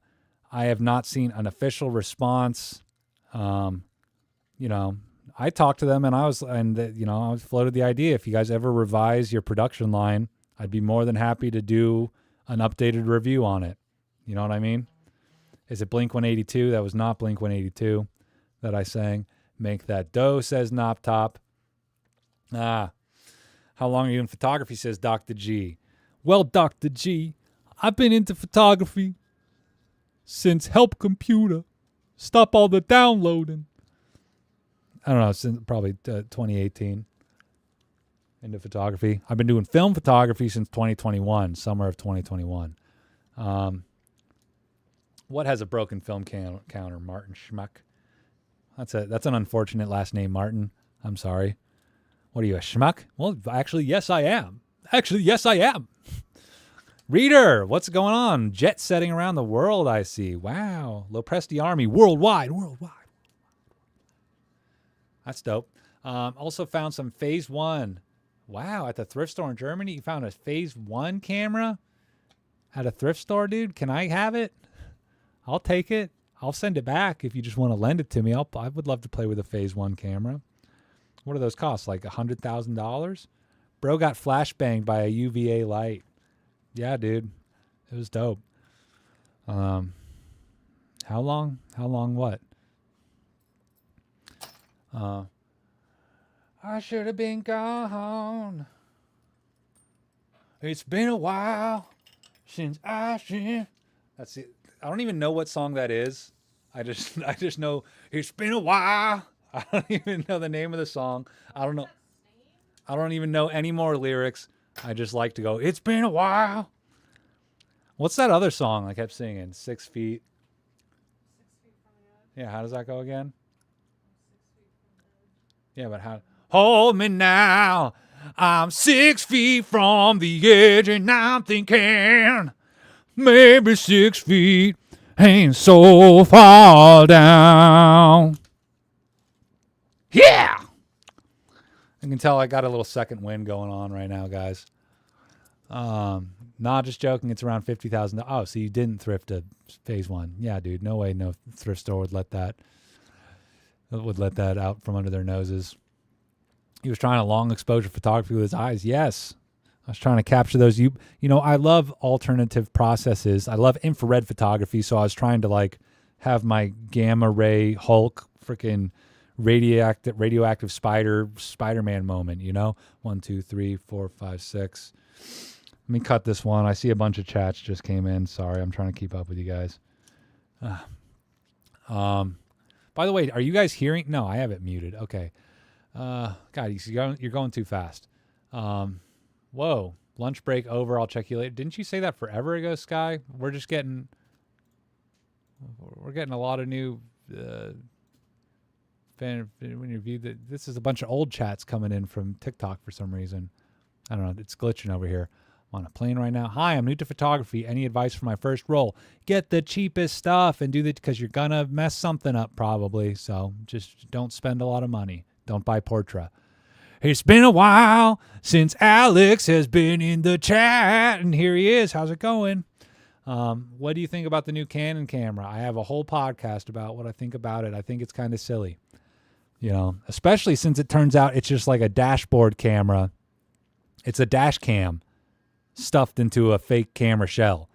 I have not seen an official response. I talked to them and I was floated the idea. If you guys ever revise your production line, I'd be more than happy to do an updated review on it. You know what I mean? Is it Blink 182? That was not Blink 182 that I sang. Make that dough, says Nop Top. How long are you in photography, says Dr. G. Well, Dr. G, I've been into photography since Help Computer. Stop all the downloading. I don't know, since probably 2018 into photography. I've been doing film photography since 2021, summer of 2021. What has a broken film counter? Martin Schmuck. That's an unfortunate last name, Martin. I'm sorry. What are you, a schmuck? Well, actually, yes, I am. Reader, what's going on? Jet setting around the world, I see. Wow. Lopresti Army, worldwide. That's dope. Also found some Phase 1. Wow, at the thrift store in Germany, you found a Phase 1 camera at a thrift store, dude? Can I have it? I'll take it. I'll send it back if you just want to lend it to me. I would love to play with a Phase 1 camera. What do those cost? Like $100,000? Bro got flashbanged by a UVA light. Yeah, dude. It was dope. How long? What? I should have been gone. It's been a while since That's it. I don't even know what song that is. I just know it's been a while. I don't even know the name of the song. I don't know. I don't even know any more lyrics. I just like to go, it's been a while. What's that other song I kept singing? 6 feet. 6 feet from the edge. Yeah, how does that go again? 6 feet from the edge. Yeah, but how? Hold me now. I'm 6 feet from the edge and I'm thinking maybe 6 feet ain't so far down. Yeah! I can tell I got a little second wind going on right now, guys. Not just joking. It's around $50,000. Oh, so you didn't thrift a Phase 1. Yeah, dude. No way no thrift store would let that out from under their noses. He was trying to long exposure photography with his eyes. Yes. I was trying to capture those. I love alternative processes. I love infrared photography. So I was trying to like have my gamma ray Hulk freaking radioactive Spider-Man moment, 1, 2, 3, 4, 5, 6. Let me cut this one. I see a bunch of chats just came in. Sorry, I'm trying to keep up with you guys. By the way, are you guys hearing? No, I have it muted. Okay. God, you're going too fast. Whoa. Lunch break over. I'll check you later. Didn't you say that forever ago, Sky? We're getting a lot of new fan review. This is a bunch of old chats coming in from TikTok for some reason. I don't know. It's glitching over here. I'm on a plane right now. Hi, I'm new to photography. Any advice for my first roll? Get the cheapest stuff and do that because you're going to mess something up probably. So just don't spend a lot of money. Don't buy Portra. It's been a while since Alex has been in the chat, and here he is. How's it going? What do you think about the new Canon camera? I have a whole podcast about what I think about it. I think it's kind of silly, especially since it turns out it's just like a dashboard camera. It's a dash cam stuffed into a fake camera shell,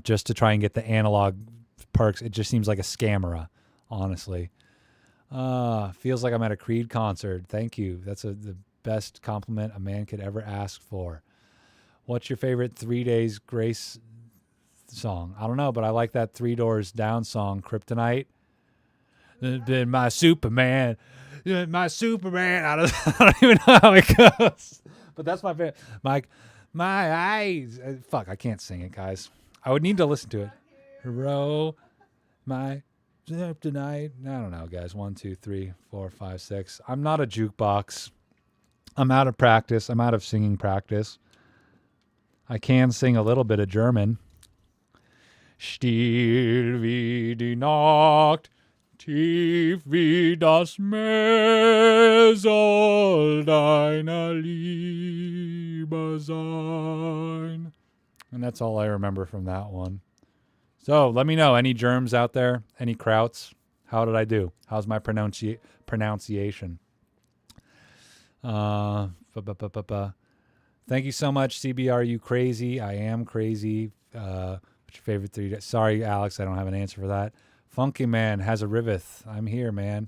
just to try and get the analog perks. It just seems like a scamera, honestly. Feels like I'm at a Creed concert. Thank you. That's the best compliment a man could ever ask for. What's your favorite 3 Days Grace song? I don't know, but I like that 3 Doors Down song, Kryptonite. Been my Superman. My Superman. I don't even know how it goes. But that's my favorite. My eyes. Fuck, I can't sing it, guys. I would need to listen to it. Row my tonight. I don't know, guys. 1, 2, 3, 4, 5, 6. I'm not a jukebox. I'm out of practice. I'm out of singing practice. I can sing a little bit of German. Still wie die Nacht, tief wie das Meer soll deine Liebe sein. And that's all I remember from that one. So let me know, any germs out there? Any krauts? How did I do? How's my pronunciation? Thank you so much, CBR. You crazy? I am crazy. What's your favorite 3 days? Sorry, Alex, I don't have an answer for that. Funky Man has a Riveth. I'm here, man.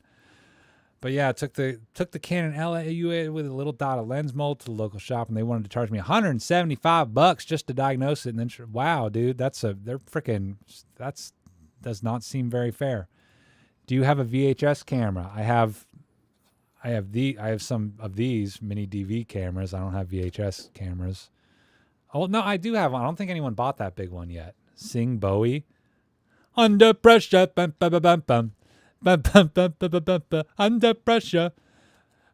But yeah, I took the Canon LAU with a little dot of lens mold to the local shop, and they wanted to charge me $175 just to diagnose it. And then, wow, dude, does not seem very fair. Do you have a VHS camera? I have some of these mini DV cameras. I don't have VHS cameras. Oh no, I do have one. I don't think anyone bought that big one yet. Sing Bowie. Under pressure, bum, bum, bum, bum, bum. Under pressure,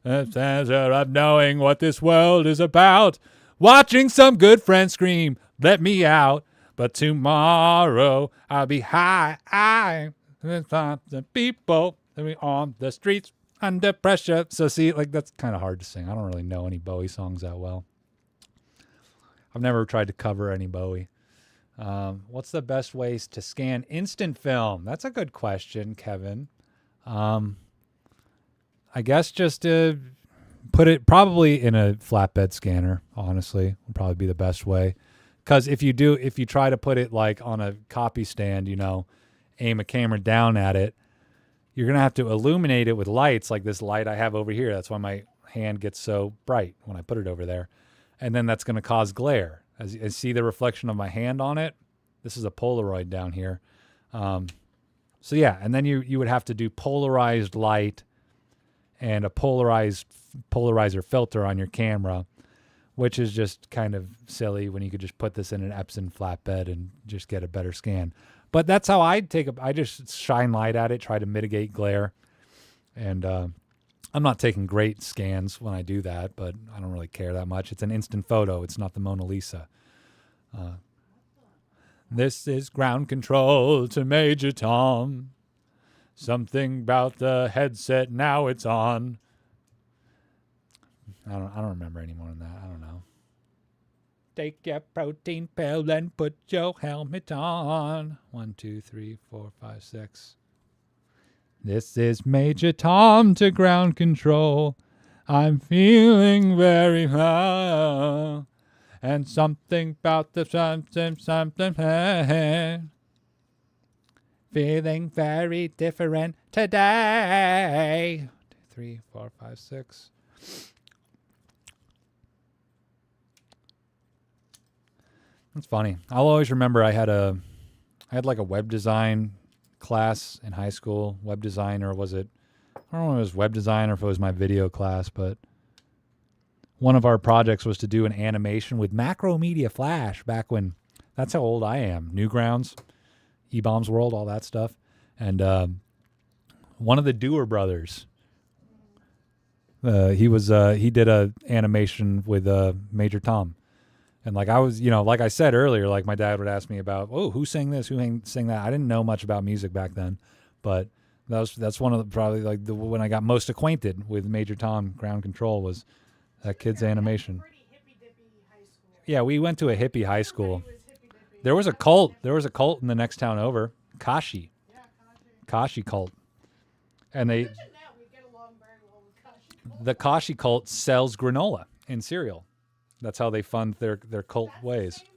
of knowing what this world is about. Watching some good friend scream, let me out. But tomorrow I'll be high. The people on the streets under pressure. So see, like that's kind of hard to sing. I don't really know any Bowie songs that well. I've never tried to cover any Bowie. What's the best ways to scan instant film? That's a good question, Kevin. I guess just to put it probably in a flatbed scanner, honestly, would probably be the best way. Because if you try to put it like on a copy stand, aim a camera down at it, you're going to have to illuminate it with lights like this light I have over here. That's why my hand gets so bright when I put it over there. And then that's going to cause glare. As you see the reflection of my hand on it, this is a Polaroid down here. So yeah, and then you would have to do polarized light and a polarizer filter on your camera, which is just kind of silly when you could just put this in an Epson flatbed and just get a better scan. But that's how I just shine light at it, try to mitigate glare. And I'm not taking great scans when I do that, but I don't really care that much. It's an instant photo. It's not the Mona Lisa. This is ground control to Major Tom. Something about the headset, now it's on. I don't remember any more than that. I don't know. Take your protein pill and put your helmet on. 1, 2, 3, 4, 5, 6. This is Major Tom to ground control. I'm feeling very well. And something about the something. Feeling very different today. 1, 2, 3, 4, 5, 6. That's funny. I'll always remember I had like a web design class in high school. Web design, or was it? I don't know if it was web design or if it was my video class, but one of our projects was to do an animation with Macromedia Flash back when, that's how old I am. Newgrounds, E-Bombs World, all that stuff. And one of the Dewar brothers, he did a animation with Major Tom. And like I was, like I said earlier, like my dad would ask me about, oh, who sang this, who sang that. I didn't know much about music back then, but That's one of the probably like the when I got most acquainted with Major Tom Ground Control was that kid's animation. Pretty hippy dippy high school. Yeah, we went to a hippie high school. Everybody was hippy dippy. There was a cult. There was a cult in the next town over, Kashi Yeah, Kaji. cult, and they Imagine now we get along very well with Kaji. the Kashi cult sells granola in cereal. That's how they fund their cult That's the ways, same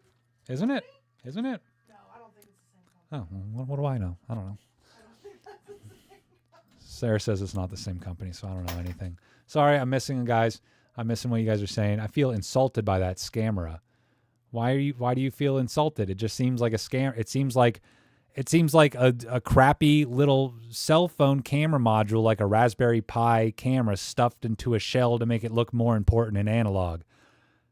isn't it? company? Isn't it? No, I don't think it's the same company. Oh, what do I know? I don't know. I don't think that's the same. Sarah says it's not the same company, so I don't know anything. Sorry, I'm missing guys. I'm missing what you guys are saying. I feel insulted by that scamera. Why do you feel insulted? It just seems like a scam. It seems like a crappy little cell phone camera module, like a Raspberry Pi camera stuffed into a shell to make it look more important in analog.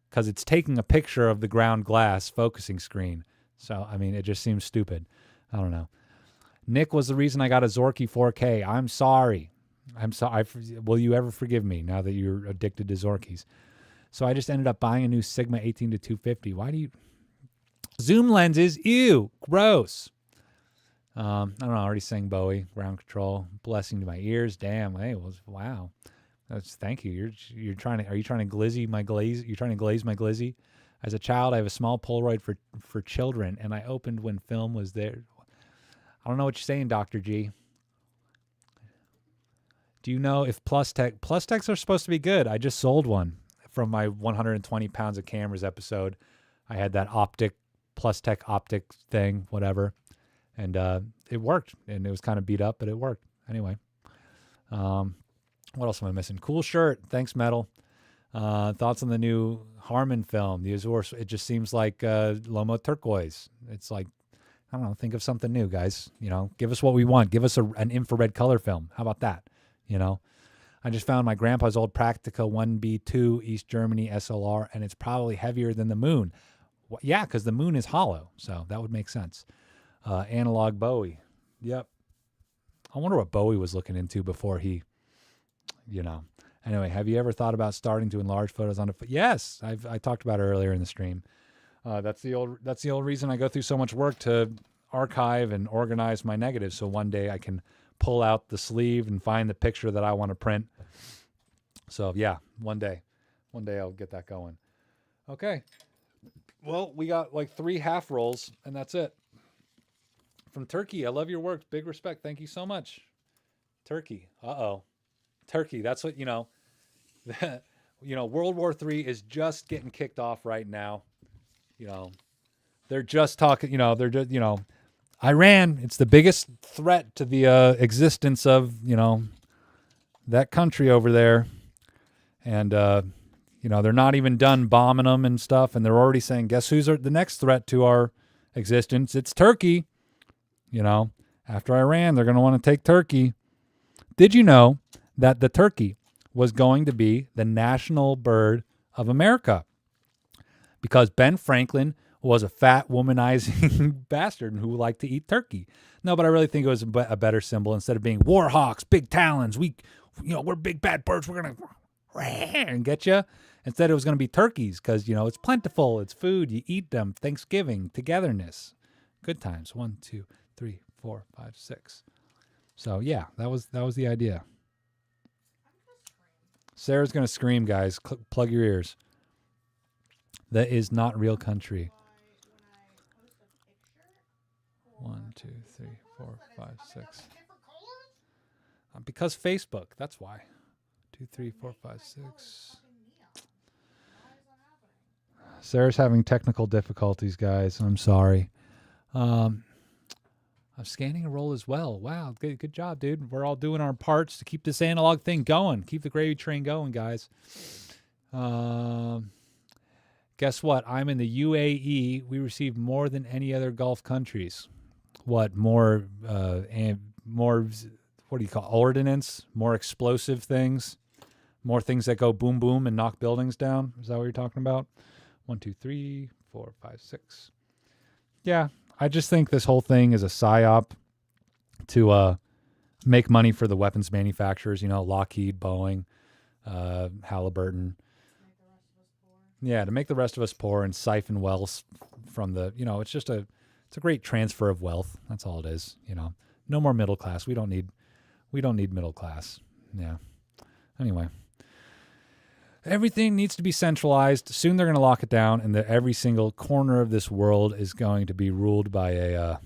Because it's taking a picture of the ground glass focusing screen. So, I mean, it just seems stupid. I don't know. Nick was the reason I got a Zorky 4K. I'm sorry. Will you ever forgive me now that you're addicted to Zorkies? So I just ended up buying a new Sigma 18 to 250. Why do you... Zoom lenses, ew, gross. I don't know, I already sang Bowie, Ground Control, blessing to my ears. Damn, hey, wow. Thank you. Are you trying to glaze my glaze? You're trying to glaze my glizzy? As a child, I have a small Polaroid for children, and I opened when film was there. I don't know what you're saying, Dr. G. Do you know if Plus Techs are supposed to be good? I just sold one from my 120 pounds of cameras episode. I had that Plus Tech optic thing, whatever. And it worked. And it was kind of beat up, but it worked. Anyway. What else am I missing? Cool shirt. Thanks, Metal. Thoughts on the new Harman film? The Azure, it just seems like Lomo turquoise. It's like, I don't know, think of something new, guys. You know, give us what we want. Give us an infrared color film. How about that? You know, I just found my grandpa's old Praktica 1B2 East Germany SLR, and it's probably heavier than the moon. Well, yeah, because the moon is hollow, so that would make sense. Analog Bowie. Yep. I wonder what Bowie was looking into before he, you know. Anyway, have you ever thought about starting to enlarge photos on a... Yes, I talked about it earlier in the stream. That's the old reason I go through so much work to archive and organize my negatives, so one day I can pull out the sleeve and find the picture that I want to print. So yeah, one day I'll get that going. Okay. Well, we got like 3 half rolls, and that's it. From Turkey, I love your work. Big respect. Thank you so much. Turkey. Turkey. That's what, you know, World War III is just getting kicked off right now. You know, they're just talking, Iran, it's the biggest threat to the existence of, that country over there. And, they're not even done bombing them and stuff. And they're already saying, guess who's the next threat to our existence? It's Turkey. After Iran, they're going to want to take Turkey. Did you know that the turkey was going to be the national bird of America? Because Ben Franklin was a fat, womanizing bastard who liked to eat turkey. No, but I really think it was a better symbol. Instead of being war hawks, big talons, we're big bad birds, we're going to and get you. Instead, it was going to be turkeys because, it's plentiful, it's food, you eat them, Thanksgiving, togetherness, good times. 1, 2, 3, 4, 5, 6. So, yeah, that was the idea. Sarah's going to scream, guys. Plug your ears. That is not real country. 1, 2, 3, 4, 5, 6. Because Facebook. That's why. 2, 3, 4, 5, 6. Sarah's having technical difficulties, guys. I'm sorry. I'm scanning a roll as well. Wow, good job, dude. We're all doing our parts to keep this analog thing going. Keep the gravy train going, guys. Guess what? I'm in the UAE. We receive more than any other Gulf countries. What, more, what do you call ordnance? More explosive things? More things that go boom, boom and knock buildings down? Is that what you're talking about? 1, 2, 3, 4, 5, 6. Yeah, I just think this whole thing is a psyop to make money for the weapons manufacturers, Lockheed, Boeing, Halliburton. Yeah, to make the rest of us poor and siphon wealth from the, it's just it's a great transfer of wealth. That's all it is, No more middle class. We don't need We don't need middle class. Yeah. Anyway. Everything needs to be centralized. Soon they're going to lock it down, and that every single corner of this world is going to be ruled by a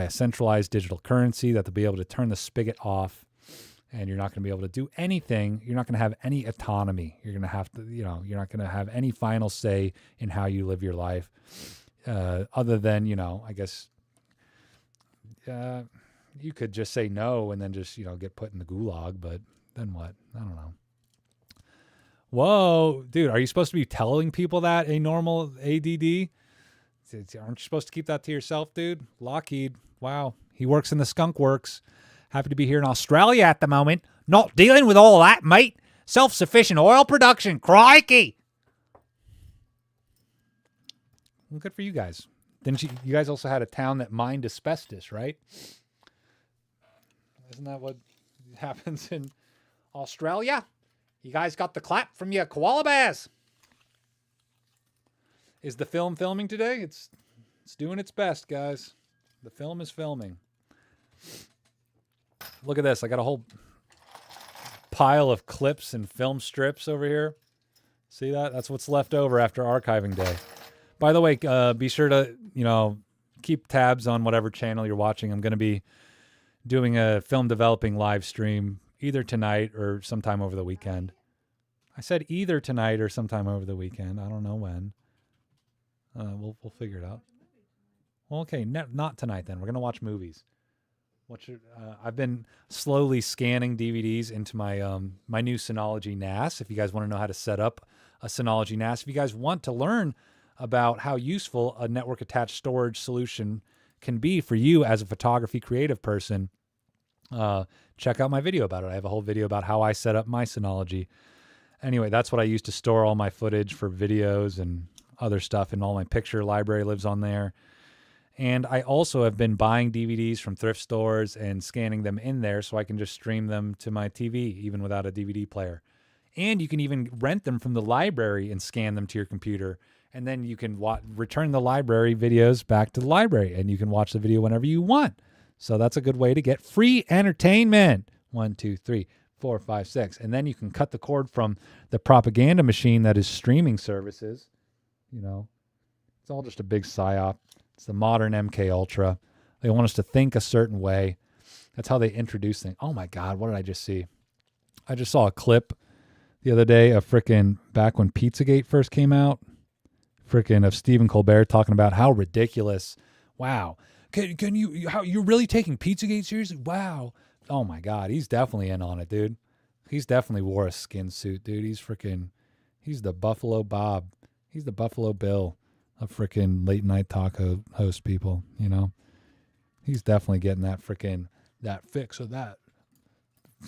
centralized digital currency that they'll be able to turn the spigot off, and you're not going to be able to do anything. You're not going to have any autonomy. You're going to have to, you're not going to have any final say in how you live your life, other than, I guess you could just say no and then just, get put in the gulag, but then what? I don't know. Whoa, dude, are you supposed to be telling people that, a normal ADD? Aren't you supposed to keep that to yourself, dude? Lockheed, wow. He works in the skunk works. Happy to be here in Australia at the moment. Not dealing with all that, mate. Self-sufficient oil production. Crikey. Well, good for you guys. Didn't you guys also had a town that mined asbestos, right? Isn't that what happens in Australia? You guys got the clap from your koala bears. Is the film filming today? It's doing its best, guys. The film is filming. Look at this. I got a whole pile of clips and film strips over here. See that? That's what's left over after archiving day. By the way, be sure to, keep tabs on whatever channel you're watching. I'm going to be doing a film developing live stream either tonight or sometime over the weekend. I said either tonight or sometime over the weekend. I don't know when. We'll figure it out. Well, okay, not tonight then. We're going to watch movies. I've been slowly scanning DVDs into my my new Synology NAS. If you guys want to know how to set up a Synology NAS, if you guys want to learn about how useful a network attached storage solution can be for you as a photography creative person, check out my video about it. I have a whole video about how I set up my Synology. Anyway, that's what I use to store all my footage for videos and other stuff, and all my picture library lives on there. And I also have been buying DVDs from thrift stores and scanning them in there so I can just stream them to my TV, even without a DVD player. And you can even rent them from the library and scan them to your computer. And then you can return the library videos back to the library, and you can watch the video whenever you want. So that's a good way to get free entertainment. 1, 2, 3, 4, 5, 6. And then you can cut the cord from the propaganda machine that is streaming services. It's all just a big psyop. It's the modern MK Ultra. They want us to think a certain way. That's how they introduce things. Oh my God, what did I just see? I just saw a clip the other day of back when Pizzagate first came out, of Stephen Colbert talking about how ridiculous. Wow. Can you're really taking Pizzagate seriously? Wow. Oh my God, he's definitely in on it, dude. He's definitely wore a skin suit, dude. He's the Buffalo Bob. He's the Buffalo Bill of late night talk host people, He's definitely getting that fix of that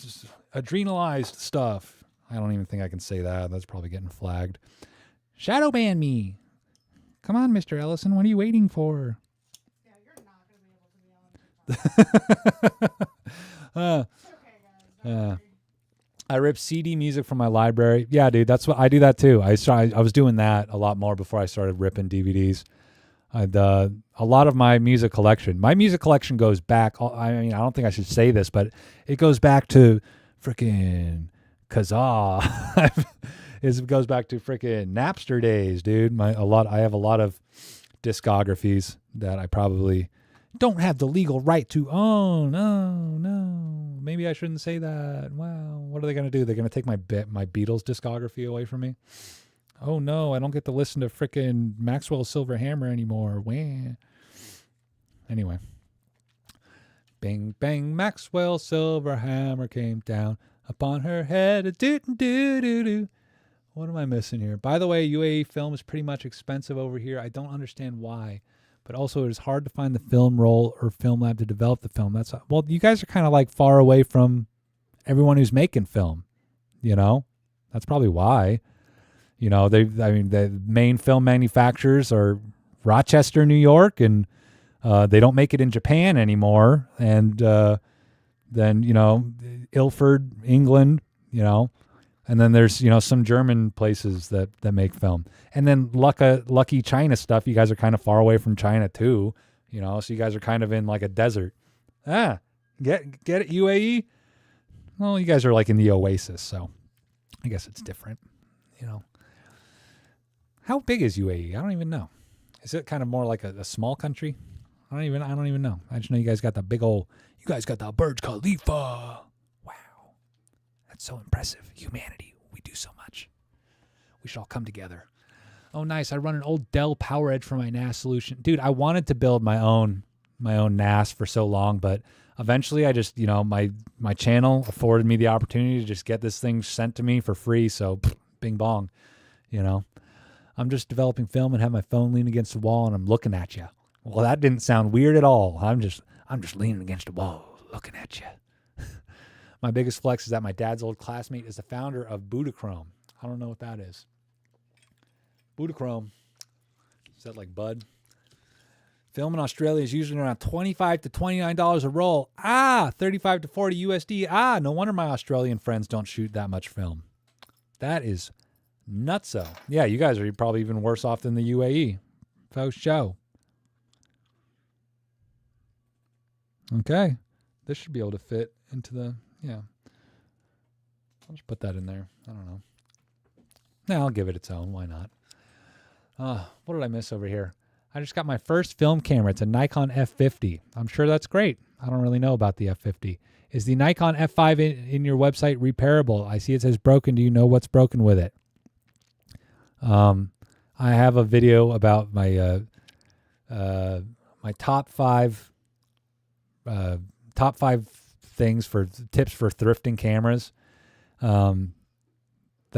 just adrenalized stuff. I don't even think I can say that. That's probably getting flagged. Shadow ban me. Come on, Mr. Ellison. What are you waiting for? Yeah, you're not going to be able to be on. It's okay, guys. Don't worry. I rip CD music from my library. Yeah, dude, that's what I do that too. I was doing that a lot more before I started ripping DVDs. A lot of my music collection. My music collection goes back. I don't think I should say this, but it goes back to Kazaa. It goes back to Napster days, dude. I have a lot of discographies that I probably don't have the legal right to own. No. Maybe I shouldn't say that. Wow. What are they going to do? They're going to take my Beatles discography away from me? Oh, no. I don't get to listen to Maxwell's Silver Hammer anymore. Wah. Anyway. Bing, bang, Maxwell's silver hammer came down upon her head. Do-do-do-do-do. What am I missing here? By the way, UAE film is pretty much expensive over here. I don't understand why. But also, it is hard to find the film roll or film lab to develop the film. You guys are kind of far away from everyone who's making film. That's probably why. The main film manufacturers are Rochester, New York, and they don't make it in Japan anymore. And then Ilford, England. And then there's, some German places that make film. And then lucky China stuff, you guys are kind of far away from China too, so you guys are kind of in a desert. Get it, UAE? Well, you guys are like in the Oasis, so I guess it's different, you know. How big is UAE? I don't even know. Is it kind of more like a small country? I don't even know. I just know you guys got the you guys got the Burj Khalifa. Wow. That's so impressive. Humanity. We do so much. We should all come together. Oh, nice. I run an old Dell PowerEdge for my NAS solution. Dude, I wanted to build my own NAS for so long, but eventually I just, my channel afforded me the opportunity to just get this thing sent to me for free. So bing bong, I'm just developing film and have my phone lean against the wall and I'm looking at you. Well, that didn't sound weird at all. I'm just leaning against the wall looking at you. My biggest flex is that my dad's old classmate is the founder of Budachrome. I don't know what that is. Budachrome. Is that like Bud? Film in Australia is usually around $25 to $29 a roll. 35 to 40 USD. No wonder my Australian friends don't shoot that much film. That is nutso. Yeah, you guys are probably even worse off than the UAE. Faux show. Okay. This should be able to fit into the, yeah. I'll just put that in there. I don't know. Nah, I'll give it its own. Why not? What did I miss over here? I just got my first film camera. It's a Nikon F50. I'm sure that's great. I don't really know about the F50. Is the Nikon F5 in your website repairable? I see it says broken. Do you know what's broken with it? I have a video about my my top five things for tips for thrifting cameras.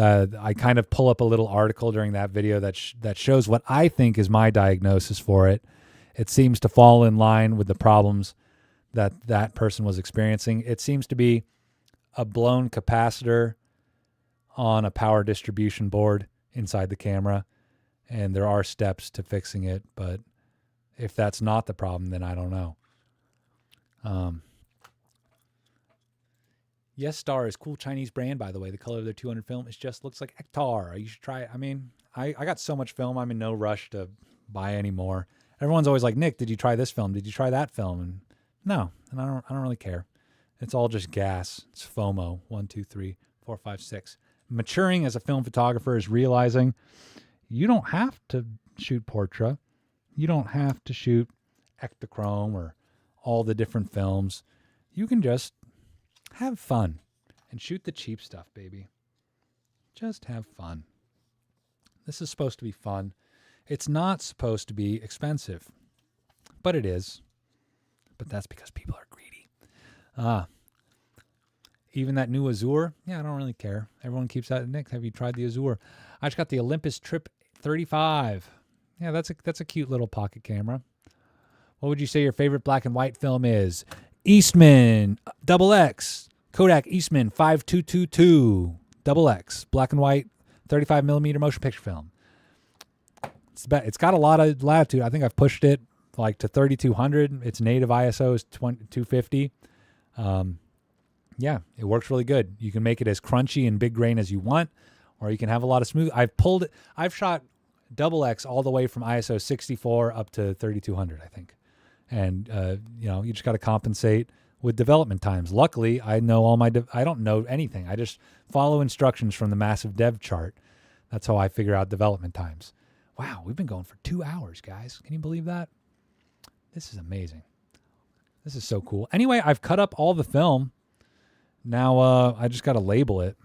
I kind of pull up a little article during that video that shows what I think is my diagnosis for it. It seems to fall in line with the problems that person was experiencing. It seems to be a blown capacitor on a power distribution board inside the camera, and there are steps to fixing it, but if that's not the problem, then I don't know. Yes Star is cool Chinese brand, by the way. The color of their 200 film, looks like Hector. You should try it. I mean, I got so much film, I'm in no rush to buy any more. Everyone's always like, Nick, did you try this film? Did you try that film? And no, and I don't really care. It's all just gas. It's FOMO. 1, 2, 3, 4, 5, 6. Maturing as a film photographer is realizing you don't have to shoot portrait. You don't have to shoot Ektachrome or all the different films. You can just have fun and shoot the cheap stuff, baby. Just have fun. This is supposed to be fun. It's not supposed to be expensive, but it is. But that's because people are greedy. Even that new Azure, yeah, I don't really care. Everyone keeps that. Nick, have you tried the Azure? I just got the Olympus Trip 35. Yeah, that's a cute little pocket camera. What would you say your favorite black and white film is? Eastman XX, Kodak Eastman 5222 XX, black and white, 35 millimeter motion picture film. It's got a lot of latitude. I think I've pushed it like to 3200. Its native ISO is 250. Yeah, it works really good. You can make it as crunchy and big grain as you want, or you can have a lot of smooth. I've shot XX all the way from ISO 64 up to 3200, I think. And, you just got to compensate with development times. Luckily, I know I don't know anything. I just follow instructions from the massive dev chart. That's how I figure out development times. Wow, we've been going for 2 hours, guys. Can you believe that? This is amazing. This is so cool. Anyway, I've cut up all the film. Now I just got to label it.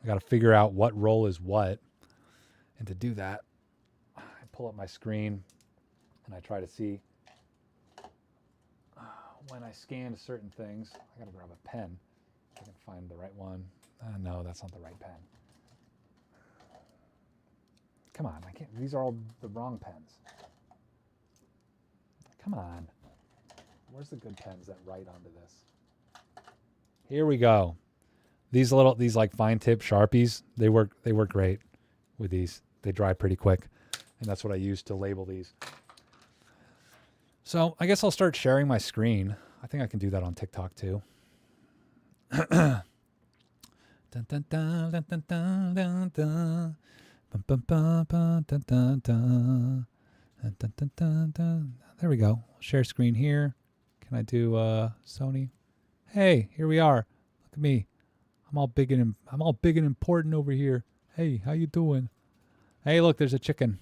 I got to figure out what roll is what. And to do that, I pull up my screen and I try to see when I scan certain things. I got to grab a pen. I can find the right one. No, that's not the right pen. Come on, I can't. These are all the wrong pens. Come on. Where's the good pens that write onto this? Here we go. These like fine tip Sharpies, they work great with these. They dry pretty quick, and that's what I use to label these. So I guess I'll start sharing my screen. I think I can do that on TikTok too. There we go. Share screen here. Can I do Sony? Hey, here we are. Look at me. I'm all big and important over here. Hey, how you doing? Hey, look, there's a chicken.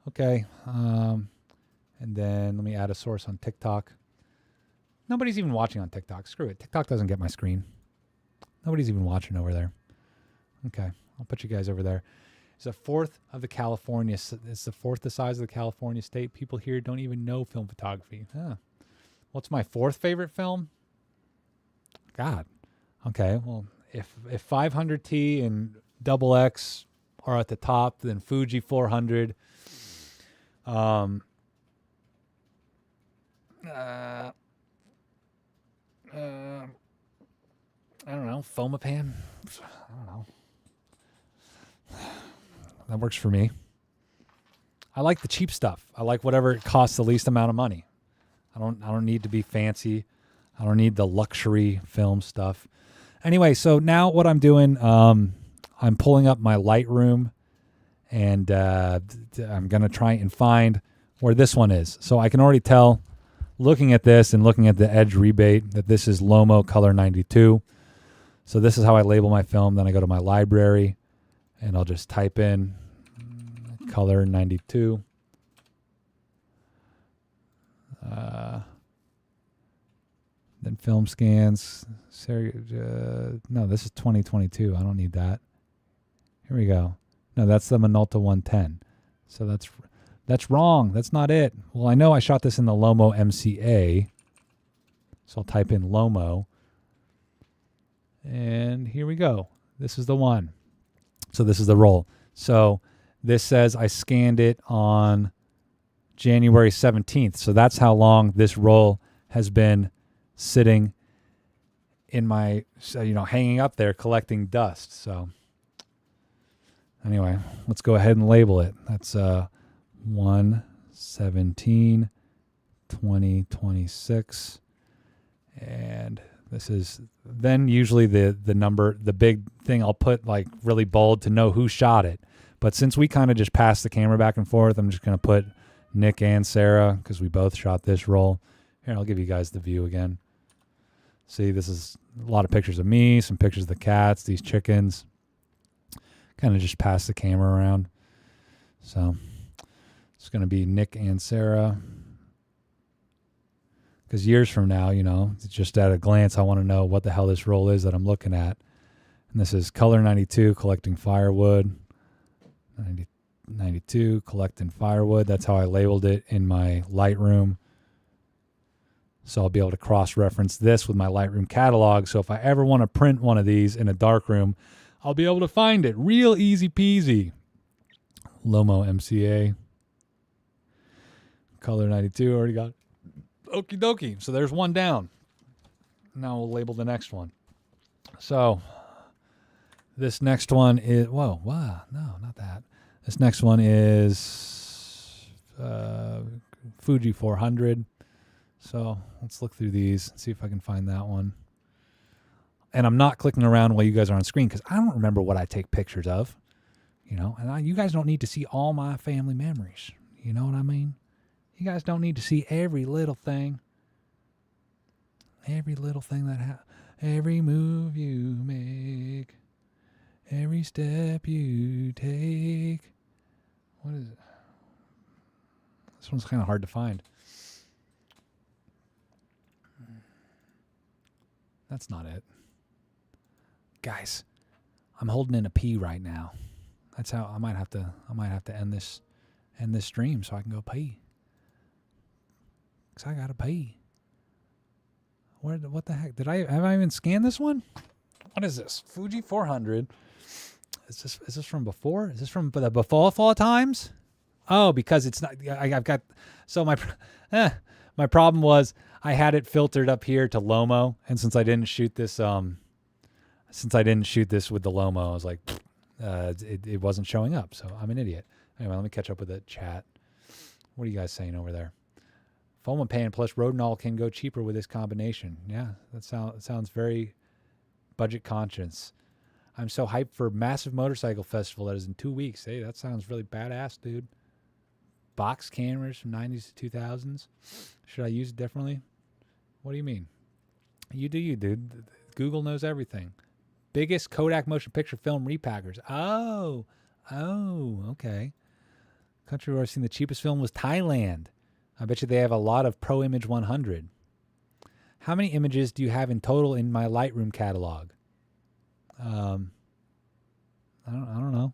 Okay. And then let me add a source on TikTok. Nobody's even watching on TikTok. Screw it. TikTok doesn't get my screen. Nobody's even watching over there. Okay. I'll put you guys over there. It's a fourth of the California. It's the fourth the size of the California state. People here don't even know film photography. Huh. What's my fourth favorite film? God. Okay. Well, if 500T and double X are at the top, then Fuji 400. I don't know. Forma pan. I don't know. That works for me. I like the cheap stuff. I like whatever it costs the least amount of money. I don't need to be fancy. I don't need the luxury film stuff. Anyway, so now what I'm doing, I'm pulling up my Lightroom, and I'm going to try and find where this one is. So I can already tell, looking at this and looking at the edge rebate, that this is Lomo Color 92. So this is how I label my film. Then I go to my library, and I'll just type in Color 92. Then film scans. No, this is 2022. I don't need that. Here we go. No, that's the Minolta 110. So that's wrong. That's not it. Well, I know I shot this in the Lomo MCA. So I'll type in Lomo. And here we go. This is the one. So this is the roll. So this says I scanned it on January 17th. So that's how long this roll has been sitting in my, hanging up there collecting dust. So anyway, let's go ahead and label it. That's 1/17/2026. And this is then usually the number, the big thing I'll put like really bold to know who shot it. But since we kind of just passed the camera back and forth, I'm just going to put Nick and Sarah because we both shot this roll. Here, I'll give you guys the view again. See, this is a lot of pictures of me, some pictures of the cats, these chickens. Kind of just pass the camera around. So it's going to be Nick and Sarah. Because years from now, just at a glance, I want to know what the hell this roll is that I'm looking at. And this is Color 92, collecting firewood. 92, collecting firewood. That's how I labeled it in my Lightroom. So I'll be able to cross-reference this with my Lightroom catalog. So if I ever want to print one of these in a darkroom, I'll be able to find it. Real easy peasy. Lomo MCA. Color 92, already got it. Okie dokie. So there's one down. Now we'll label the next one. So this next one is, no, not that. This next one is Fuji 400. So let's look through these and see if I can find that one. And I'm not clicking around while you guys are on screen because I don't remember what I take pictures of, and you guys don't need to see all my family memories. You know what I mean? You guys don't need to see every little thing. Every little thing that happens. Every move you make. Every step you take. What is it? This one's kind of hard to find. That's not it. Guys, I'm holding in a pee right now. That's how I might have to end this stream so I can go pee. Cause I gotta pee. What the heck? Have I even scanned this one? What is this? Fuji 400. Is this from before? Is this from the before times? Oh, because it's not. I've got. So my problem was I had it filtered up here to Lomo, and since I didn't shoot this with the Lomo, I was like, it wasn't showing up. So I'm an idiot. Anyway, let me catch up with the chat. What are you guys saying over there? Foam pan plus Rodinol can go cheaper with this combination. Yeah, that sounds very budget conscious. I'm so hyped for massive motorcycle festival that is in 2 weeks. Hey, that sounds really badass, dude. Box cameras from 90s to 2000s. Should I use it differently? What do you mean? You do you, dude. Google knows everything. Biggest Kodak motion picture film repackers. Oh, okay. Country where I've seen the cheapest film was Thailand. I bet you they have a lot of Pro Image 100. How many images do you have in total in my Lightroom catalog? I don't know.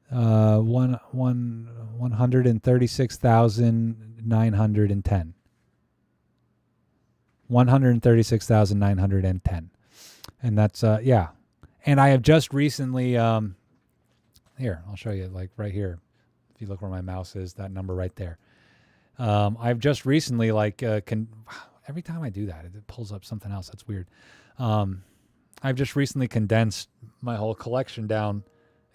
136,910. 136,910. And that's yeah. And I have just recently here, I'll show you, like right here. If you look where my mouse is, that number right there. I've just recently, like, every time I do that, it pulls up something else. That's weird. I've just recently condensed my whole collection down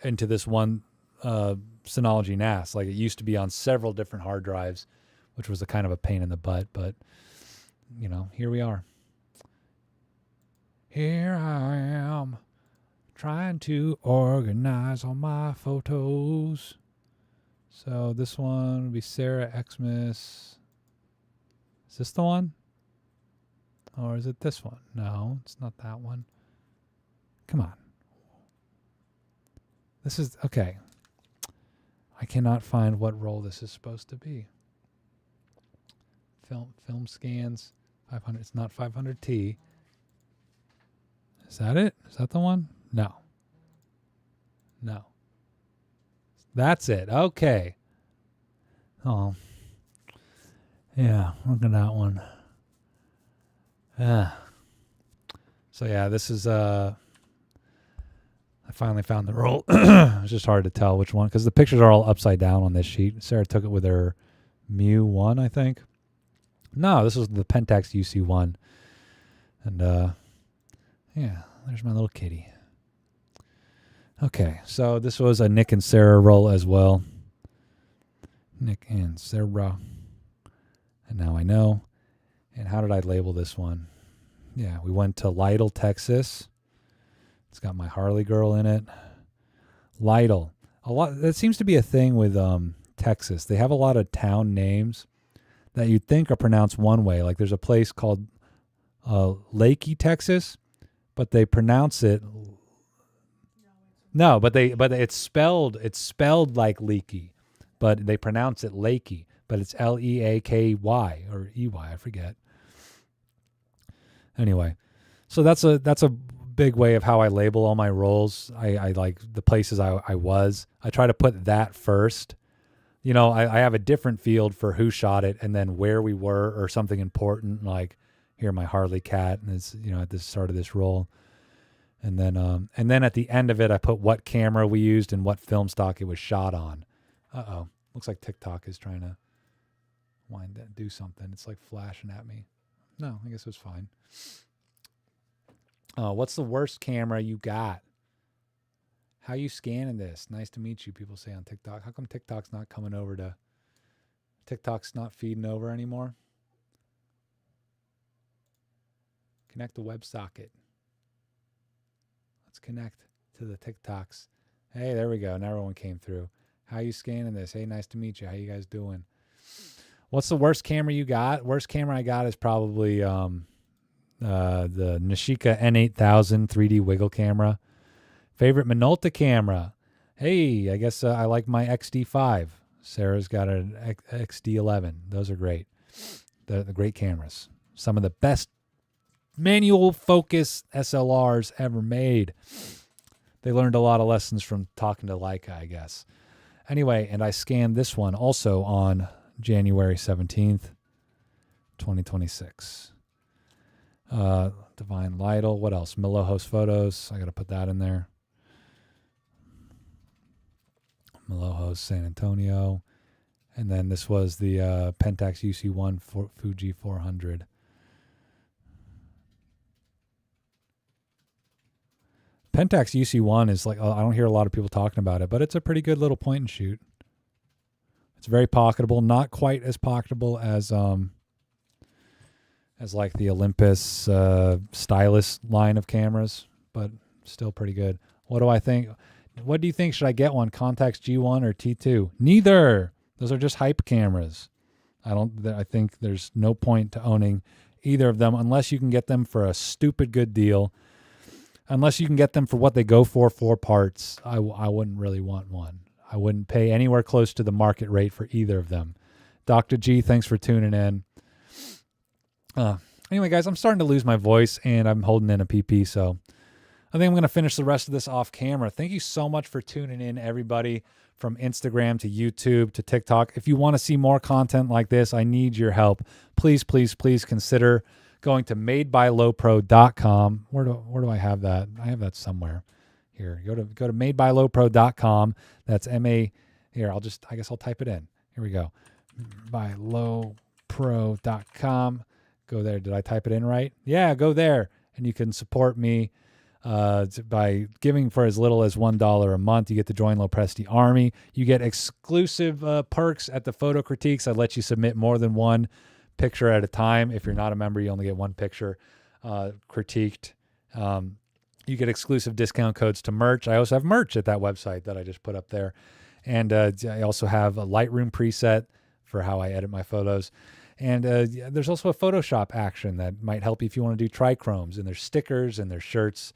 into this one Synology NAS. Like, it used to be on several different hard drives, which was a kind of a pain in the butt. But, you know, here we are. Here I am, trying to organize all my photos. So this one would be Sarah Xmas. Is this the one? Or is it this one? No, it's not that one. Come on. This is, okay. I cannot find what roll this is supposed to be. Film scans, 500. It's not 500T. Is that it? Is that the one? No. No. That's it. Okay. Oh. Yeah, look at that one. So yeah, this is I finally found the roll. It's just hard to tell which one because the pictures are all upside down on this sheet. Sarah took it with her Mu 1, I think. No, this was the Pentax UC1. And yeah, there's my little kitty. Okay, so this was a Nick and Sarah roll as well. Nick and Sarah. And now I know. And how did I label this one? Yeah, we went to Lytle, Texas. It's got my Harley girl in it. Lytle. That seems to be a thing with Texas. They have a lot of town names that you'd think are pronounced one way. Like there's a place called Lakey, Texas, but they pronounce it. No, but it's spelled like leaky, but they pronounce it Lakey, but it's Leaky or EY, I forget. Anyway, so that's a big way of how I label all my rolls. I like the places I was. I try to put that first. You know, I have a different field for who shot it and then where we were or something important, like here my Harley cat, and it's, you know, at the start of this roll. And then at the end of it, I put what camera we used and what film stock it was shot on. Uh-oh. Looks like TikTok is trying to do something. It's like flashing at me. No, I guess it was fine. What's the worst camera you got? How you scanning this? Nice to meet you, people say on TikTok. How come TikTok's not coming over to... TikTok's not feeding over anymore? Connect the WebSocket. Let's connect to the TikToks. Hey, there we go. Now everyone came through. How you scanning this? Hey, nice to meet you. How you guys doing? What's the worst camera you got? Worst camera I got is probably the Nishika N8000 3D wiggle camera. Favorite Minolta camera? Hey, I guess I like my XD5. Sarah's got an XD11. Those are great. The great cameras. Some of the best manual focus SLRs ever made. They learned a lot of lessons from talking to Leica, I guess. Anyway, and I scanned this one also on January 17th, 2026. Divine Lytle. What else? Milojos Photos. I got to put that in there. Milojos San Antonio. And then this was the Pentax UC1 Fuji 400. Pentax UC1 is like, I don't hear a lot of people talking about it, but it's a pretty good little point and shoot. It's very pocketable, not quite as pocketable as like the Olympus Stylus line of cameras, but still pretty good. What do I think? What do you think? Should I get one? Contax G1 or T2? Neither. Those are just hype cameras. I think there's no point to owning either of them, unless you can get them for a stupid good deal. Unless you can get them for what they go for parts, I wouldn't really want one. I wouldn't pay anywhere close to the market rate for either of them. Dr. G, thanks for tuning in. Anyway, guys, I'm starting to lose my voice, and I'm holding in a PP, so I think I'm going to finish the rest of this off camera. Thank you so much for tuning in, everybody, from Instagram to YouTube to TikTok. If you want to see more content like this, I need your help. Please, please, please consider going to madebylowpro.com. Where do I have that? I have that somewhere. Here, go to madebylowpro.com. That's M-A. Here, I guess I'll type it in. Here we go. Bylowpro.com. Go there. Did I type it in right? Yeah, go there. And you can support me by giving for as little as $1 a month. You get to join Lopresti Army. You get exclusive perks at the photo critiques. I let you submit more than one picture at a time. If you're not a member, you only get one picture critiqued. You get exclusive discount codes to merch. I also have merch at that website that I just put up there. And I also have a Lightroom preset for how I edit my photos. And there's also a Photoshop action that might help you if you want to do trichromes. And there's stickers and there's shirts.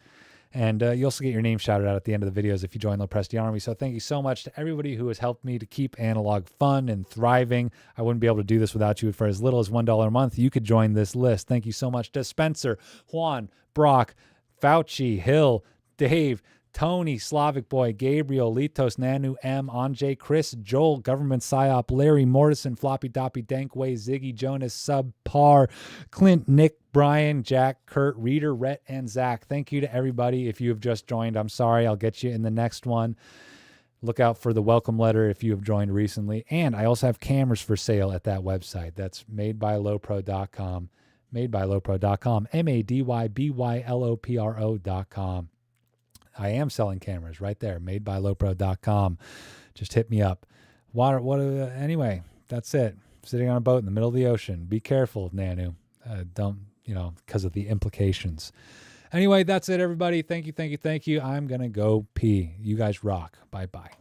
And you also get your name shouted out at the end of the videos if you join Lopresti Army. So thank you so much to everybody who has helped me to keep analog fun and thriving. I wouldn't be able to do this without you. For as little as $1 a month, you could join this list. Thank you so much to Spencer, Juan, Brock, Fauci, Hill, Dave, Tony, Slavic Boy, Gabriel, Litos, Nanu, M, Anjay, Chris, Joel, Government Psyop, Larry, Mortison, Floppy Doppy, Dankway, Ziggy, Jonas, Subpar, Clint, Nick, Brian, Jack, Kurt, Reader, Rhett, and Zach. Thank you to everybody. If you have just joined, I'm sorry. I'll get you in the next one. Look out for the welcome letter if you have joined recently. And I also have cameras for sale at that website. That's madebylowpro.com. Madebylowpro.com. MADYBYLOPRO.com. I am selling cameras right there. Madebylowpro.com. Just hit me up. Anyway, that's it. Sitting on a boat in the middle of the ocean. Be careful, Nanu. Don't, because of the implications. Anyway, that's it, everybody. Thank you. I'm going to go pee. You guys rock. Bye-bye.